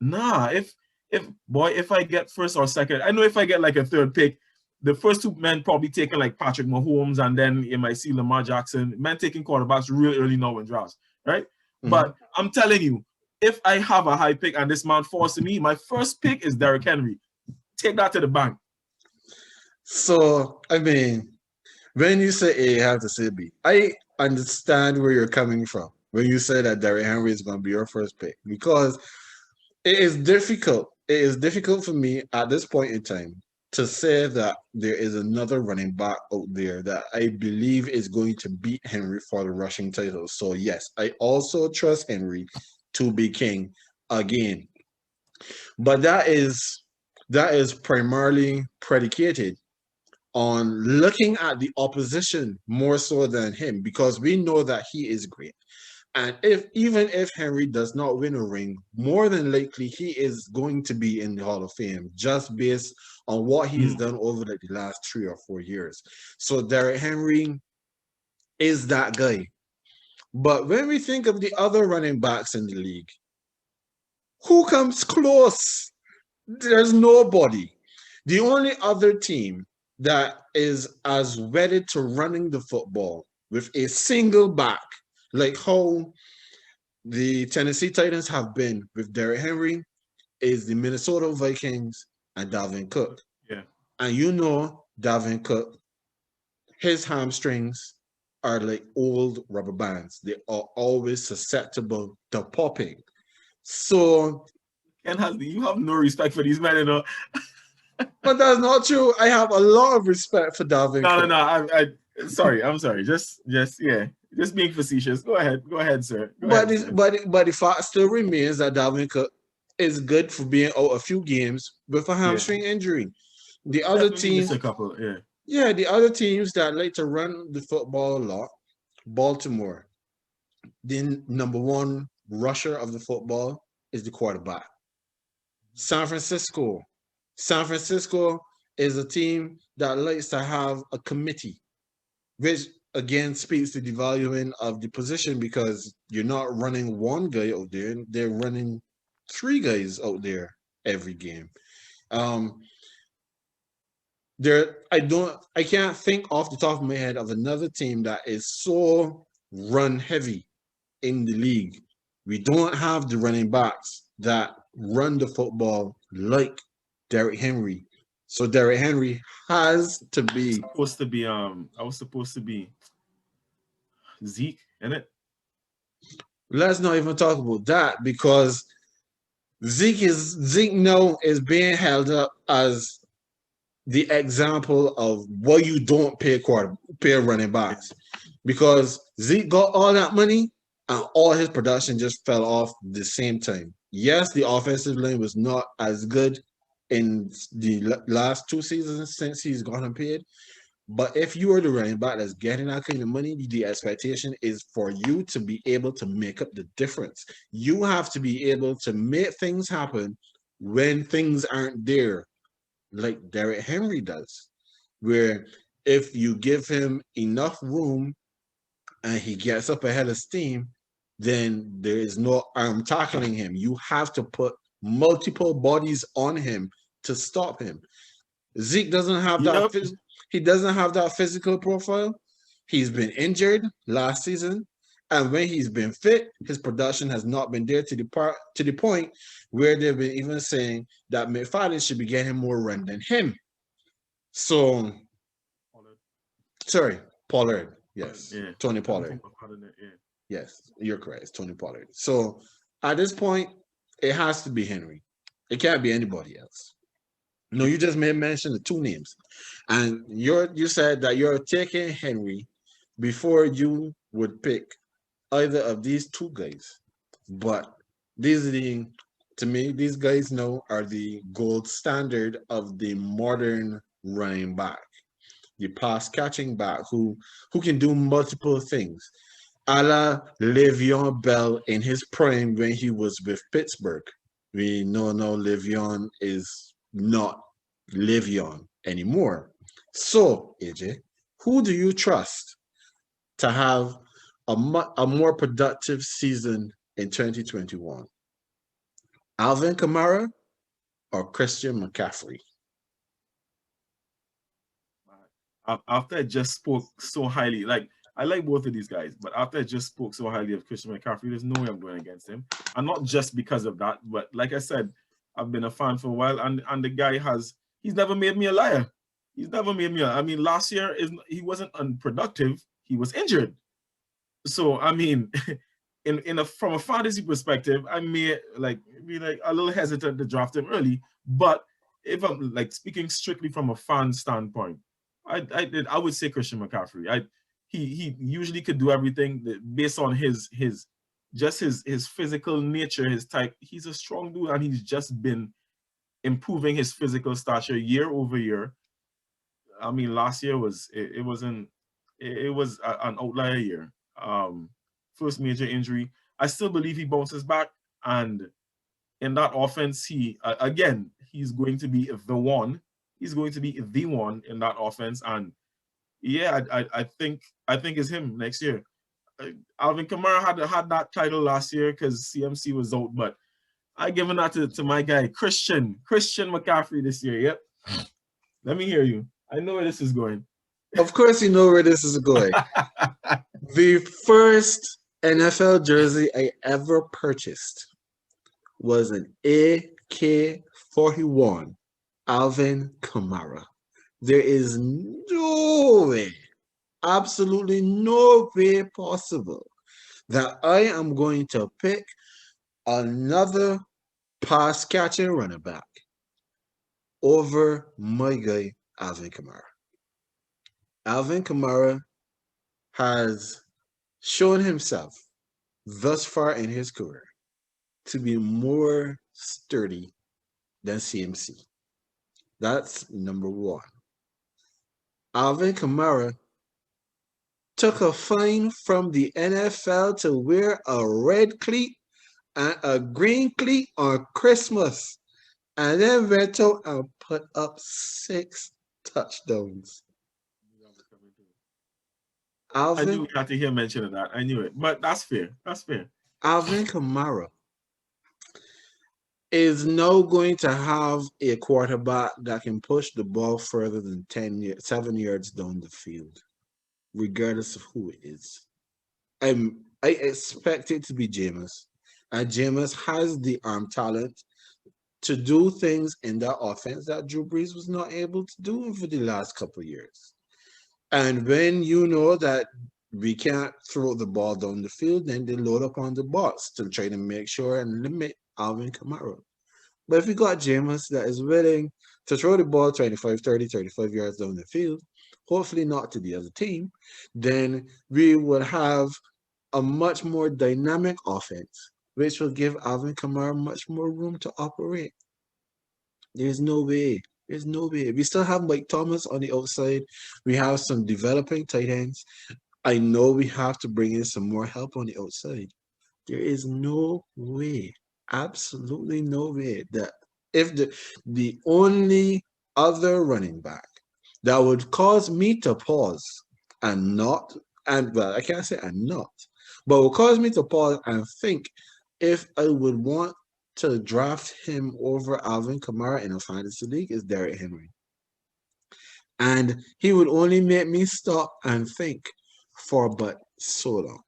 nah, if I get first or second, I know if I get like a third pick, the first two men probably taking like Patrick Mahomes, and then you might see Lamar Jackson, men taking quarterbacks real early now in drafts, right? Mhm. But I'm telling you, if I have a high pick and this man falls to me, my first pick is Derrick Henry. Take that to the bank. So, I mean, when you say A, you have to say B. I understand where you're coming from when you say that Derrick Henry is going to be your first pick because it is difficult. It is difficult for me at this point in time to say that there is another running back out there that I believe is going to beat Henry for the rushing title. So yes, I also trust Henry to be king again. But that is primarily predicated on looking at the opposition more so than him because we know that he is great. And even if Henry does not win a ring, more than likely he is going to be in the Hall of Fame just based on what he has done over the last 3 or 4 years. So Derrick Henry is that guy. But when we think of the other running backs in the league, who comes close? There's nobody. The only other team that is as wedded to running the football with a single back, like how the Tennessee Titans have been with Derrick Henry, is the Minnesota Vikings and Dalvin Cook. Yeah. And you know Dalvin Cook, his hamstrings are like old rubber bands. They are always susceptible to popping. So, And you have no respect for these men, you know. but that's not true. I have a lot of respect for Dalvin No, no, Cook. no. Sorry. I'm sorry. Just yeah. Just being facetious. Go ahead, sir. Go But ahead, this, sir. but the fact still remains that Dalvin Cook is good for being out a few games with a Yeah. hamstring injury. The other Definitely team, missed a couple. Yeah. yeah, the other teams that like to run the football a lot, Baltimore, the number one rusher of the football is the quarterback. San Francisco, San Francisco is a team that likes to have a committee, which again speaks to the valuing of the position because you're not running one guy out there, they're running three guys out there every game. Um, I can't think off the top of my head of another team that is so run heavy in the league. We don't have the running backs that run the football like Derrick Henry. So Derrick Henry has to be supposed to be I was supposed to be Zeke, innit? let's not even talk about that because Zeke now is being held up as the example of why you don't pay running backs because Zeke got all that money and all his production just fell off the same time. Yes, the offensive line was not as good in the last 2 seasons since he's gotten paid. But if you are the running back that's getting that kind of money, the expectation is for you to be able to make up the difference. You have to be able to make things happen when things aren't there, like Derrick Henry does, where if you give him enough room and he gets up ahead of steam, then there is no arm tackling him. You have to put multiple bodies on him to stop him. Zeke doesn't have Yep. that. He doesn't have that physical profile. He's been injured last season, and when he's been fit, his production has not been there to the point where they've been even saying that McFadden should be getting more run than him. So, sorry, Pollard. Yes, Yeah. Tony Pollard. Yeah. Yes, you're correct. It's Tony Pollard. So at this point, it has to be Henry. It can't be anybody else. No, you just made mention of two names, and you said that you're taking Henry before you would pick either of these two guys. But these are to me, these guys now are the gold standard of the modern running back, the pass catching back who can do multiple things. A la Le'Veon Bell in his prime when he was with Pittsburgh. We know now Le'Veon is not Le'Veon anymore. So, AJ, who do you trust to have a more productive season in 2021? Alvin Kamara or Christian McCaffrey? After I just spoke so highly, like I like both of these guys, but after I just spoke so highly of Christian McCaffrey, there's no way I'm going against him. And not just because of that, but like I said, I've been a fan for a while, and the guy he's never made me a liar. He's never made me I mean, last year he wasn't unproductive, he was injured. So I mean, from a fantasy perspective, I may be like a little hesitant to draft him early, but if I'm like speaking strictly from a fan standpoint, I would say Christian McCaffrey. He usually could do everything based on his physical nature, his type. He's a strong dude, and he's just been improving his physical stature year over year. I mean, last year was an outlier year. First major injury. I still believe he bounces back, and in that offense, he's going to be the one. He's going to be the one in that offense, and yeah, I think it's him next year. Alvin Kamara had that title last year because CMC was out, but I given that to my guy Christian McCaffrey this year. Yep. Let me hear you. I know where this is going. Of course, you know where this is going. The first NFL jersey I ever purchased was an AK-41 Alvin Kamara. There is no way, absolutely no way possible that I am going to pick another pass catching running back over my guy, Alvin Kamara. Alvin Kamara has shown himself thus far in his career to be more sturdy than CMC. That's number one. Alvin Kamara took a fine from the NFL to wear a red cleat and a green cleat on Christmas, and then went out and put up 6 touchdowns. I knew we had to hear mention of that. I knew it, but that's fair. That's fair. Alvin Kamara is now going to have a quarterback that can push the ball further than 7 yards down the field, regardless of who it is. I expect it to be Jameis. And Jameis has the arm talent to do things in that offense that Drew Brees was not able to do for the last couple of years. And when you know that we can't throw the ball down the field, then they load up on the box to try to make sure and limit Alvin Kamara. But if you got Jameis that is willing to throw the ball 25, 30, 35 yards down the field, hopefully not to the other team, then we would have a much more dynamic offense, which will give Alvin Kamara much more room to operate. There's no way. There's no way. We still have Mike Thomas on the outside. We have some developing tight ends. I know we have to bring in some more help on the outside. There is no way, absolutely no way that if the only other running back that would cause me to pause and not, and well, I can't say and not, but will cause me to pause and think if I would want to draft him over Alvin Kamara in a fantasy league is Derrick Henry. And he would only make me stop and think for but so long.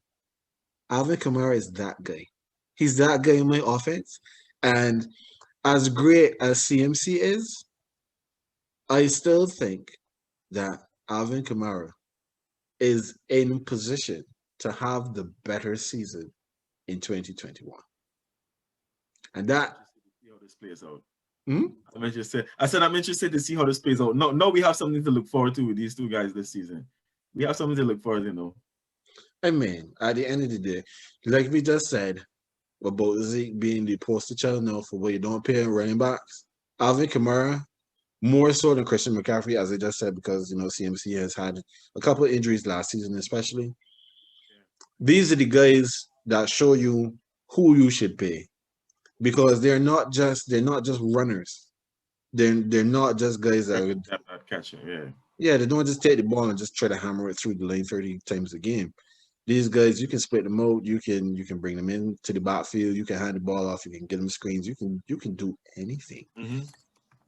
Alvin Kamara is that guy. He's that guy in my offense. And as great as CMC is, I still think that Alvin Kamara is in position to have the better season in 2021. And that See how this plays out. Hmm? I'm interested to see how this plays out. No, we have something to look forward to with these two guys this season. We have something to look forward to, know. I mean, at the end of the day, like we just said about Zeke being the poster child now for what you don't pay running backs, Alvin Kamara, more so than Christian McCaffrey, as I just said, because CMC has had a couple of injuries last season, especially. Yeah. These are the guys that show you who you should pay, because they're not just runners. They're not just guys that would catching. Yeah, they don't just take the ball and just try to hammer it through the lane 30 times a game. These guys, you can split them out. You can bring them into the backfield. You can hand the ball off. You can get them screens. You can do anything. Mm-hmm.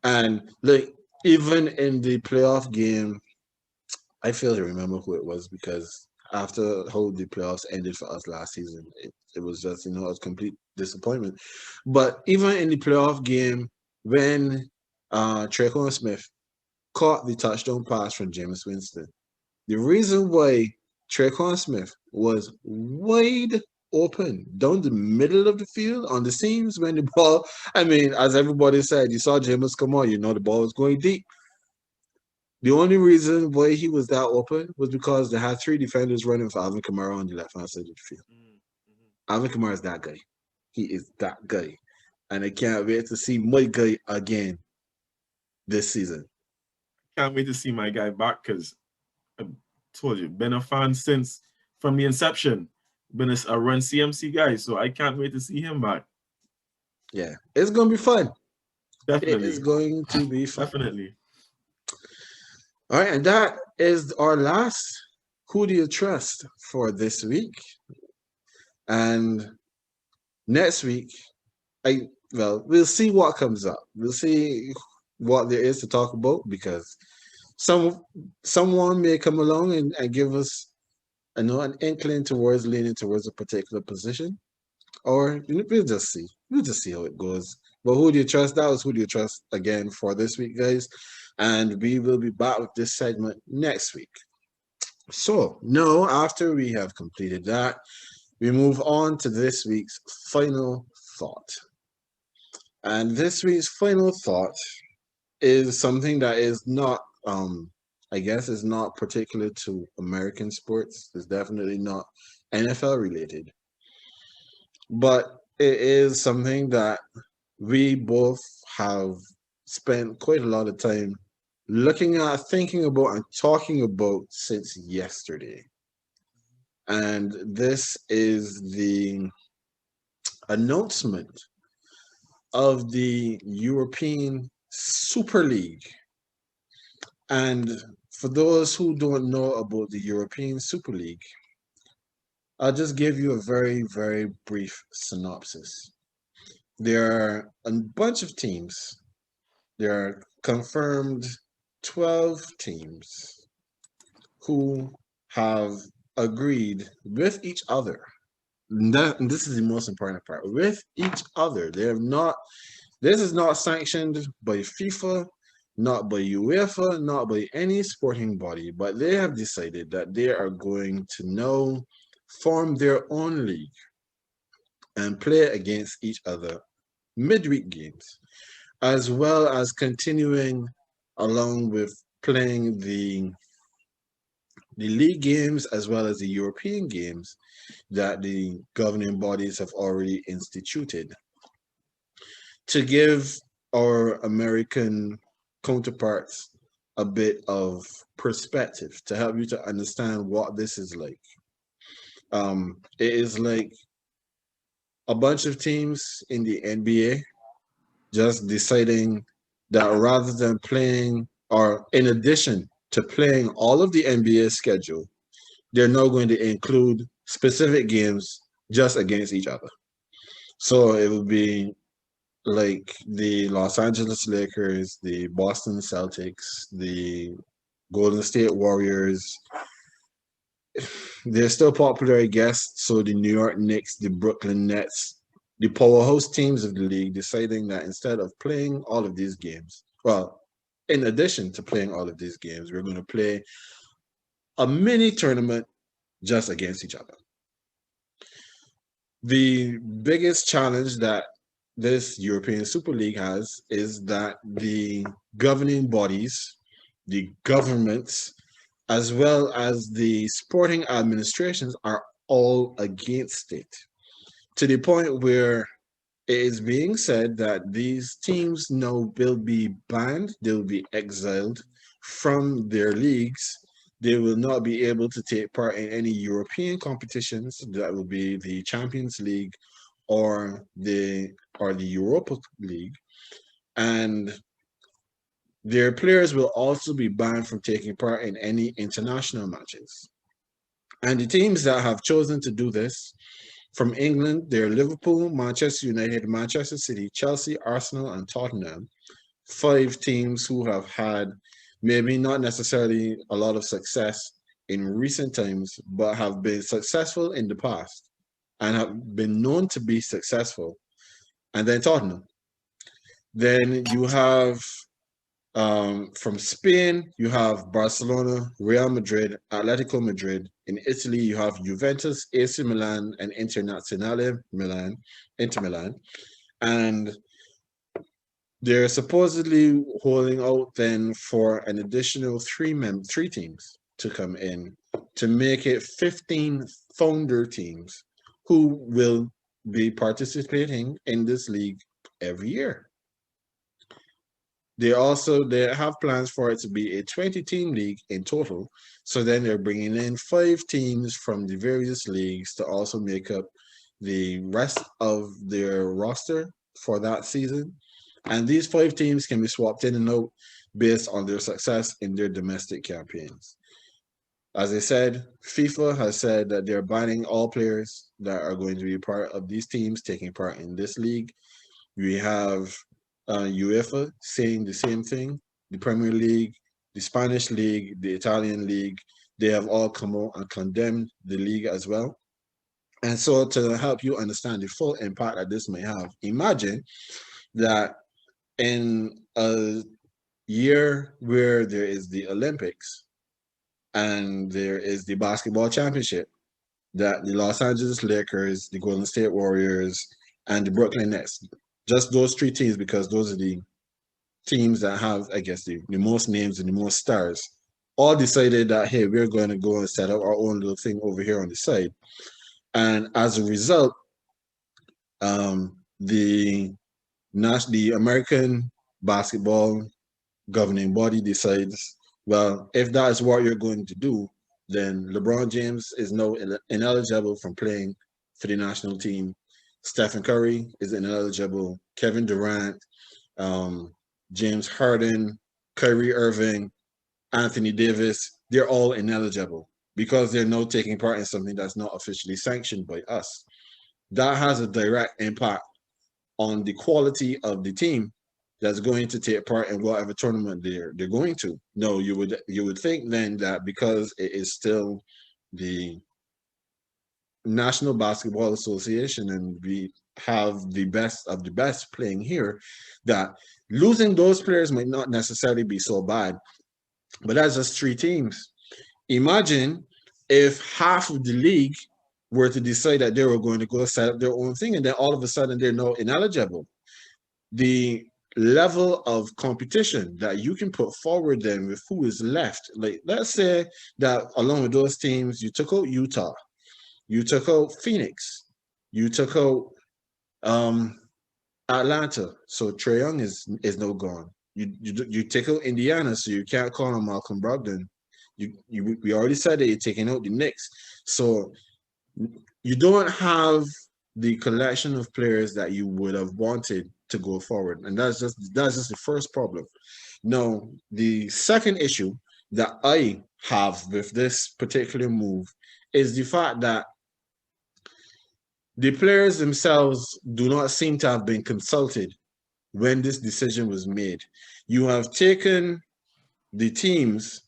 And like even in the playoff game, I fail to remember who it was because after how the playoffs ended for us last season, it was just a complete disappointment. But even in the playoff game, when Tre'Quan Smith caught the touchdown pass from Jameis Winston, the reason why Tre'Quan Smith was wide open down the middle of the field on the seams when the ball, I mean, as everybody said, you saw Jameis come on, the ball was going deep. The only reason why he was that open was because they had three defenders running for Alvin Kamara on the left-hand side of the field. Mm-hmm. Alvin Kamara is that guy. He is that guy. And I can't wait to see my guy again this season. Can't wait to see my guy back because I told you, been a fan since from the inception. Been a run CMC guy, so I can't wait to see him back. Yeah, it's going to be fun. Definitely. It is going to be fun. Definitely. All right, and that is our last Who Do You Trust for this week. And next week, we'll see what comes up. We'll see what there is to talk about because someone may come along and give us an inkling towards leaning towards a particular position, or we'll just see. We'll just see how it goes. But Who Do You Trust? That was Who Do You Trust again for this week, guys. And we will be back with this segment next week. So now, after we have completed that, we move on to this week's final thought. And this week's final thought is something that is not, I guess, is not particular to American sports. It's definitely not NFL related. But it is something that we both have spent quite a lot of time looking at, thinking about, and talking about since yesterday. And this is the announcement of the European Super League. And for those who don't know about the European Super League, I'll just give you a very, very brief synopsis. There are a bunch of teams. There are confirmed 12 teams who have agreed with each other. And this is the most important part. With each other. They have not This is not sanctioned by FIFA, not by UEFA, not by any sporting body, but they have decided that they are going to now form their own league and play against each other midweek games, as well as continuing along with playing the league games as well as the European games that the governing bodies have already instituted to give our American counterparts a bit of perspective to help you to understand what this is like. It is like a bunch of teams in the NBA just deciding that rather than playing, or in addition to playing all of the NBA schedule, they're now going to include specific games just against each other. So it would be like the Los Angeles Lakers, the Boston Celtics, the Golden State Warriors. They're still popular, I guess. So the New York Knicks, the Brooklyn Nets, the powerhouse teams of the league deciding that instead of playing all of these games, well, in addition to playing all of these games, we're going to play a mini tournament just against each other. The biggest challenge that this European Super League has is that the governing bodies, the governments, as well as the sporting administrations are all against it, to the point where it is being said that these teams now will be banned, they'll be exiled from their leagues. They will not be able to take part in any European competitions. That will be the Champions League or the Europa League. And their players will also be banned from taking part in any international matches. And the teams that have chosen to do this from England, they're Liverpool, Manchester United, Manchester City, Chelsea, Arsenal, and Tottenham. 5 teams who have had maybe not necessarily a lot of success in recent times, but have been successful in the past and have been known to be successful. And then Tottenham. Then you have from Spain, you have Barcelona, Real Madrid, Atletico Madrid. In Italy, you have Juventus, AC Milan, and Internazionale Milan, Inter Milan. And they're supposedly holding out then for an additional three teams to come in to make it 15 founder teams who will be participating in this league every year. They have plans for it to be a 20-team league in total. So then they're bringing in 5 teams from the various leagues to also make up the rest of their roster for that season. And these 5 teams can be swapped in and out based on their success in their domestic campaigns. As I said, FIFA has said that they're banning all players that are going to be part of these teams taking part in this league. We have UEFA saying the same thing. The Premier League, the Spanish League, the Italian League, they have all come out and condemned the league as well. And so to help you understand the full impact that this may have, imagine that in a year where there is the Olympics and there is the basketball championship, that the Los Angeles Lakers, the Golden State Warriors, and the Brooklyn Nets, just those 3 teams, because those are the teams that have, I guess, the most names and the most stars, all decided that, hey, we're going to go and set up our own little thing over here on the side. And as a result, the American basketball governing body decides, well, if that is what you're going to do, then LeBron James is now ineligible from playing for the national team. Stephen Curry is ineligible. Kevin Durant, James Harden, Kyrie Irving, Anthony Davis, they're all ineligible because they're now taking part in something that's not officially sanctioned by us. That has a direct impact on the quality of the team that's going to take part in whatever tournament they're going to. No, you would think then that because it is still the National Basketball Association and we have the best of the best playing here, that losing those players might not necessarily be so bad. But that's just 3 teams. Imagine if half of the league were to decide that they were going to go set up their own thing, and then all of a sudden they're now ineligible. The level of competition that you can put forward then with who is left, like let's say that along with those teams, you took out Utah, you took out Phoenix, you took out Atlanta, so Trae Young is now gone. You take out Indiana, so you can't call on Malcolm Brogdon. We already said that you're taking out the Knicks, so you don't have the collection of players that you would have wanted to go forward, and that's just the first problem. Now, the second issue that I have with this particular move is the fact that the players themselves do not seem to have been consulted when this decision was made. You have taken the teams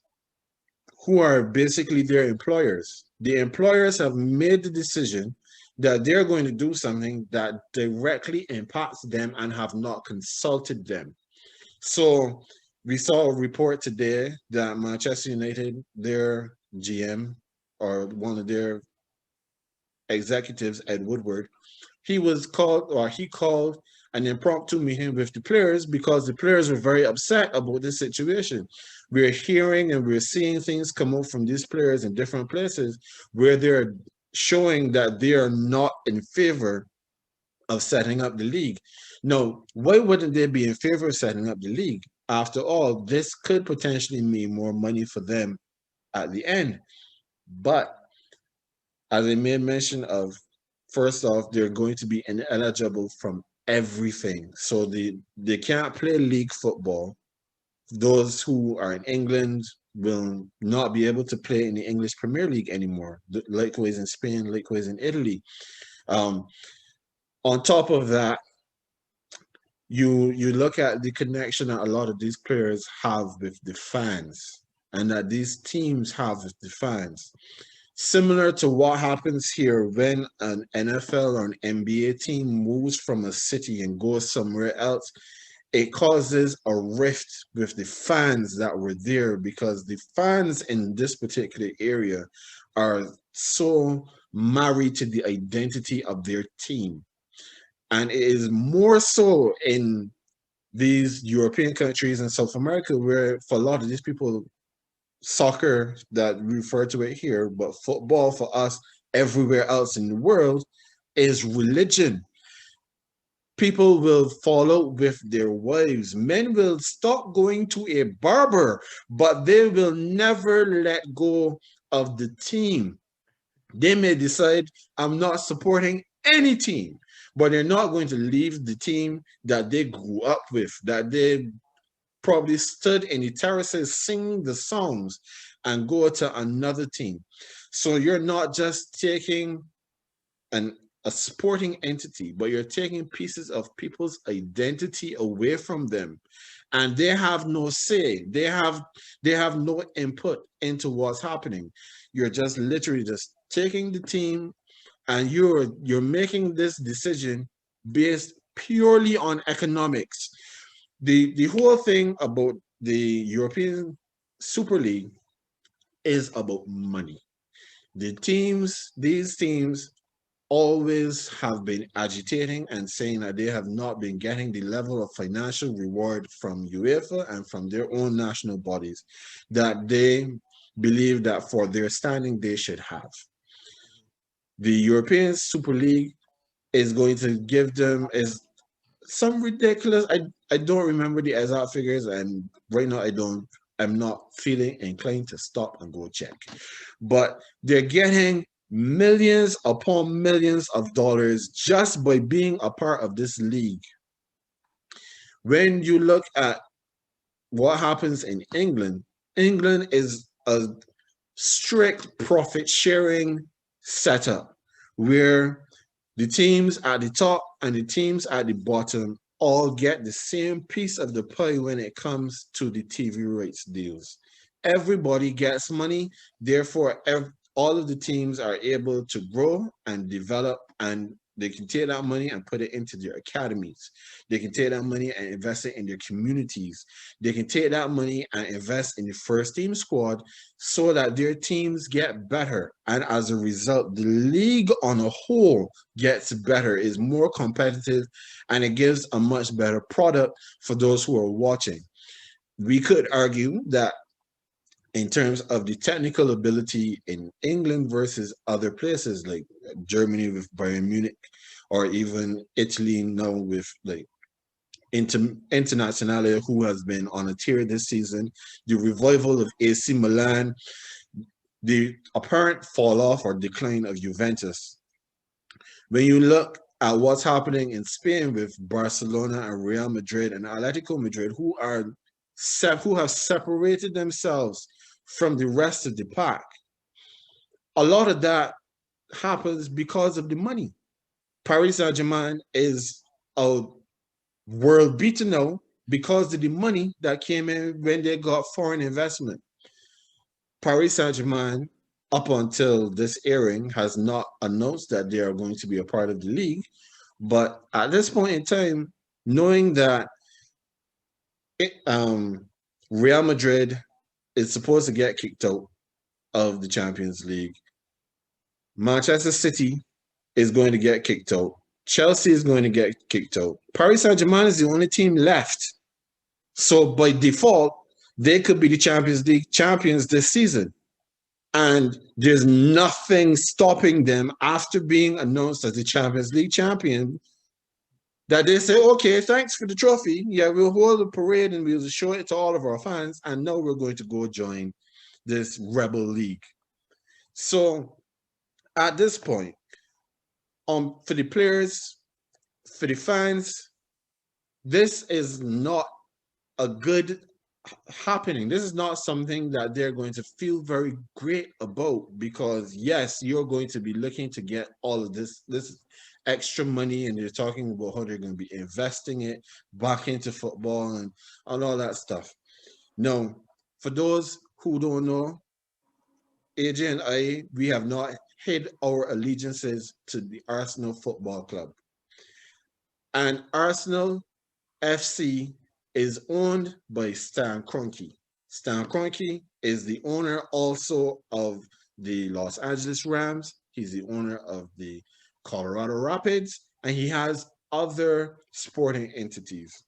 who are basically their employers. The employers have made the decision that they're going to do something that directly impacts them and have not consulted them. So we saw a report today that Manchester United, their GM or one of their executives, Ed Woodward, he called an impromptu meeting with the players because the players were very upset about this situation. We're hearing and we're seeing things come out from these players in different places where they're showing that they are not in favor of setting up the league. Now, why wouldn't they be in favor of setting up the league? After all, this could potentially mean more money for them at the end. But as I made mention of, first off, they're going to be ineligible from everything. So they can't play league football. Those who are in England will not be able to play in the English Premier League anymore. Likewise in Spain, likewise in Italy. On top of that, you look at the connection that a lot of these players have with the fans, and that these teams have with the fans. Similar to what happens here when an NFL or an NBA team moves from a city and goes somewhere else, it causes a rift with the fans that were there, because the fans in this particular area are so married to the identity of their team. And it is more so in these European countries and South America, where for a lot of these people, soccer, that we refer to it here, but football for us everywhere else in the world is religion. People will fall out with their wives. Men will stop going to a barber, but they will never let go of the team. They may decide, I'm not supporting any team, but they're not going to leave the team that they grew up with, that they probably stood in the terraces singing the songs, and go to another team. So you're not just taking a sporting entity, but you're taking pieces of people's identity away from them, and they have no say. They have no input into what's happening. You're just literally just taking the team, and you're making this decision based purely on economics. The whole thing about the European Super League is about money. These teams always have been agitating and saying that they have not been getting the level of financial reward from UEFA and from their own national bodies that they believe that for their standing they should have. The European Super League is going to give them is some ridiculous. I don't remember the exact figures, and right now I'm not feeling inclined to stop and go check. But they're getting millions upon millions of dollars just by being a part of this league. When you look at what happens in England, England is a strict profit sharing setup where the teams at the top and the teams at the bottom all get the same piece of the pie when it comes to the TV rights deals. Everybody gets money, therefore all of the teams are able to grow and develop and They can take that money and put it into their academies. They can take that money and invest it in their communities. They can take that money and invest in the first team squad so that their teams get better. And as a result, the league on a whole gets better, is more competitive, and it gives a much better product for those who are watching. We could argue that in terms of the technical ability in England versus other places like Germany with Bayern Munich, or even Italy now with like Internazionale, who has been on a tear this season, the revival of AC Milan, the apparent fall off or decline of Juventus. When you look at what's happening in Spain with Barcelona and Real Madrid and Atletico Madrid, who have separated themselves from the rest of the pack, a lot of that happens because of the money. Paris Saint-Germain is a world beater now because of the money that came in when they got foreign investment. Paris Saint-Germain, up until this airing, has not announced that they are going to be a part of the league. But at this point in time, knowing that Real Madrid is supposed to get kicked out of the Champions League, Manchester City is going to get kicked out, Chelsea is going to get kicked out, Paris Saint-Germain is the only team left. So by default, they could be the Champions League champions this season. And there's nothing stopping them after being announced as the Champions League champion that they say, okay, thanks for the trophy. Yeah, we'll hold a parade and we'll show it to all of our fans. And now we're going to go join this rebel league. So at this point, for the players, for the fans, this is not a good happening. This is not something that they're going to feel very great about, because yes, you're going to be looking to get all of this extra money, and they're talking about how they're going to be investing it back into football and all that stuff. Now, for those who don't know, AJ and I, we have not hid our allegiances to the Arsenal Football Club. And Arsenal FC is owned by Stan Kroenke. Stan Kroenke is the owner also of the Los Angeles Rams. He's the owner of the Colorado Rapids, and he has other sporting entities.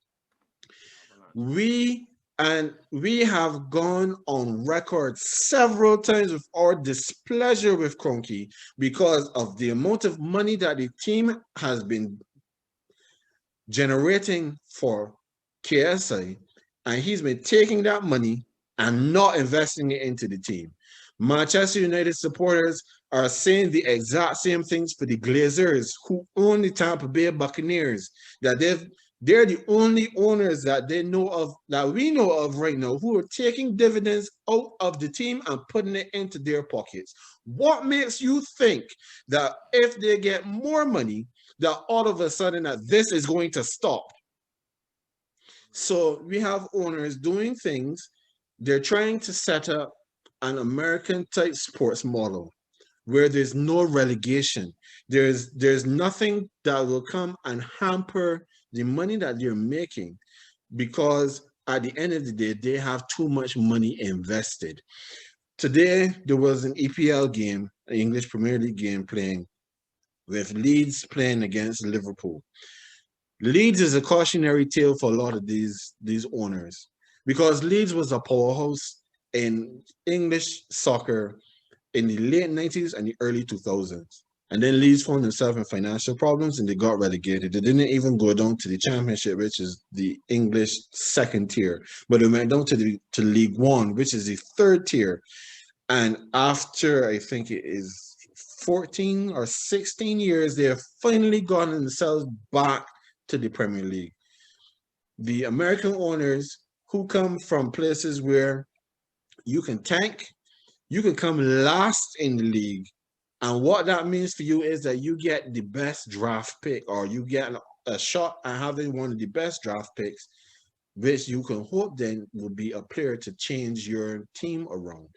We have gone on record several times with our displeasure with Kroenke because of the amount of money that the team has been generating for KSI, and he's been taking that money and not investing it into the team. Manchester United supporters are saying the exact same things for the Glazers, who own the Tampa Bay Buccaneers, that they're the only owners that they know of, that we know of right now, who are taking dividends out of the team and putting it into their pockets. What makes you think that if they get more money, that all of a sudden that this is going to stop? So we have owners doing things. They're trying to set up an American type sports model where there's no relegation. There's nothing that will come and hamper the money that they're making, because at the end of the day, they have too much money invested. Today, there was an EPL game, an English Premier League game playing, with Leeds playing against Liverpool. Leeds is a cautionary tale for a lot of these owners, because Leeds was a powerhouse in English soccer in the late 90s and the early 2000s. And then Leeds found themselves in financial problems and they got relegated. They didn't even go down to the Championship, which is the English second tier, but they went down to League One, which is the third tier. And after, I think it is 14 or 16 years, they have finally gotten themselves back to the Premier League. The American owners who come from places where you can tank, you can come last in the league, and what that means for you is that you get the best draft pick, or you get a shot at having one of the best draft picks, which you can hope then will be a player to change your team around.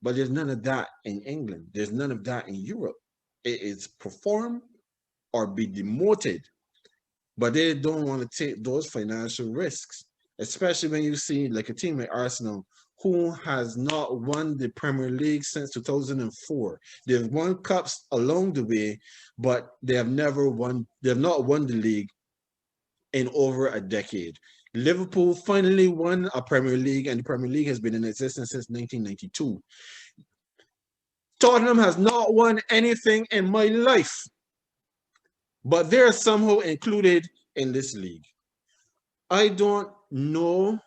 But there's none of that in England. There's none of that in Europe. It is perform or be demoted, but they don't want to take those financial risks, especially when you see like a team like Arsenal, who has not won the Premier League since 2004. They've won cups along the way, but they have never won. They have not won the league in over a decade. Liverpool finally won a Premier League, and the Premier League has been in existence since 1992. Tottenham has not won anything in my life, but they're somehow included in this league. I don't know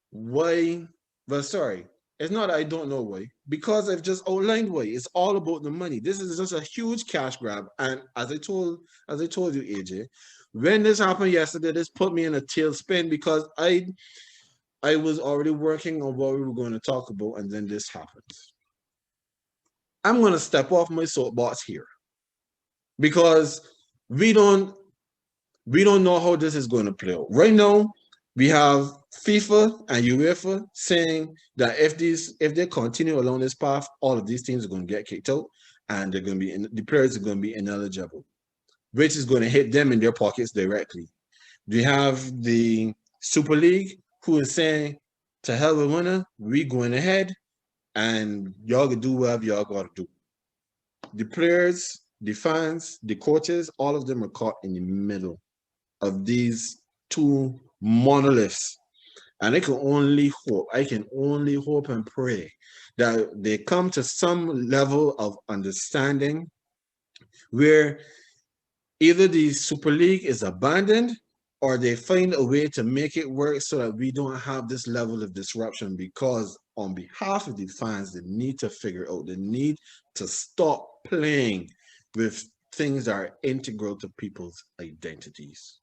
why. Well, sorry, it's not I don't know why, because I've just outlined why. It's all about the money. This is just a huge cash grab. And as I told you, AJ, when this happened yesterday, this put me in a tailspin because I was already working on what we were going to talk about, and then this happened. I'm going to step off my soapbox here because we don't know how this is going to play out. Right now, we have FIFA and UEFA saying that if they continue along this path, all of these teams are going to get kicked out, and the players are going to be ineligible, which is going to hit them in their pockets directly. We have the Super League who is saying, to hell with winner, we going ahead, and y'all can do whatever y'all got to do. The players, the fans, the coaches, all of them are caught in the middle of these two monoliths. And I can only hope and pray that they come to some level of understanding where either the Super League is abandoned or they find a way to make it work so that we don't have this level of disruption, because on behalf of the fans, they need to figure out, they need to stop playing with things that are integral to people's identities.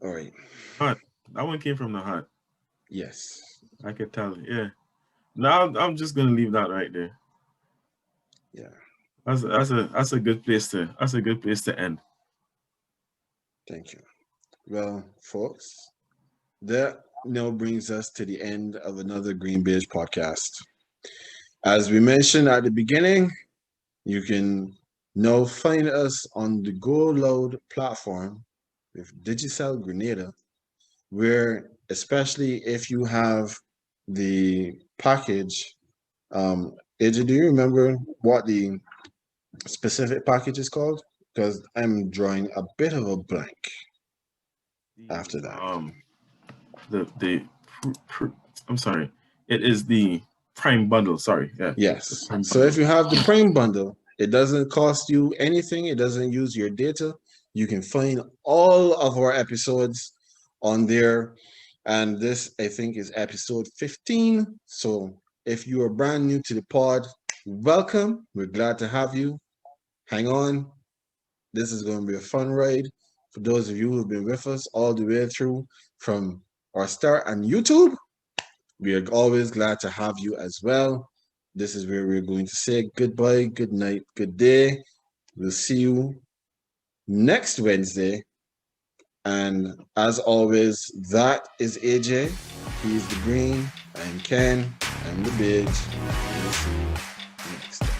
All right. Heart. That one came from the heart. Yes. I could tell. Yeah. Now I'm just gonna leave that right there. Yeah. That's a good place to end. Thank you. Well, folks, that now brings us to the end of another GreenBaje podcast. As we mentioned at the beginning, you can now find us on the Go Loud platform with Digicel Grenada, where especially if you have the package, AJ, do you remember what the specific package is called? Because I'm drawing a bit of a blank after that. I'm sorry. It is the Prime bundle. Sorry. Yeah. Yes. So if you have the Prime bundle, it doesn't cost you anything. It doesn't use your data. You can find all of our episodes on there. And this, I think, is episode 15. So if you are brand new to the pod, welcome. We're glad to have you. Hang on. This is going to be a fun ride. For those of you who've been with us all the way through from our start on YouTube, we are always glad to have you as well. This is where we're going to say goodbye, good night, good day. We'll see you next Wednesday. And as always, that is AJ. He's the green. I'm Ken. I'm the beige. We'll see you next time.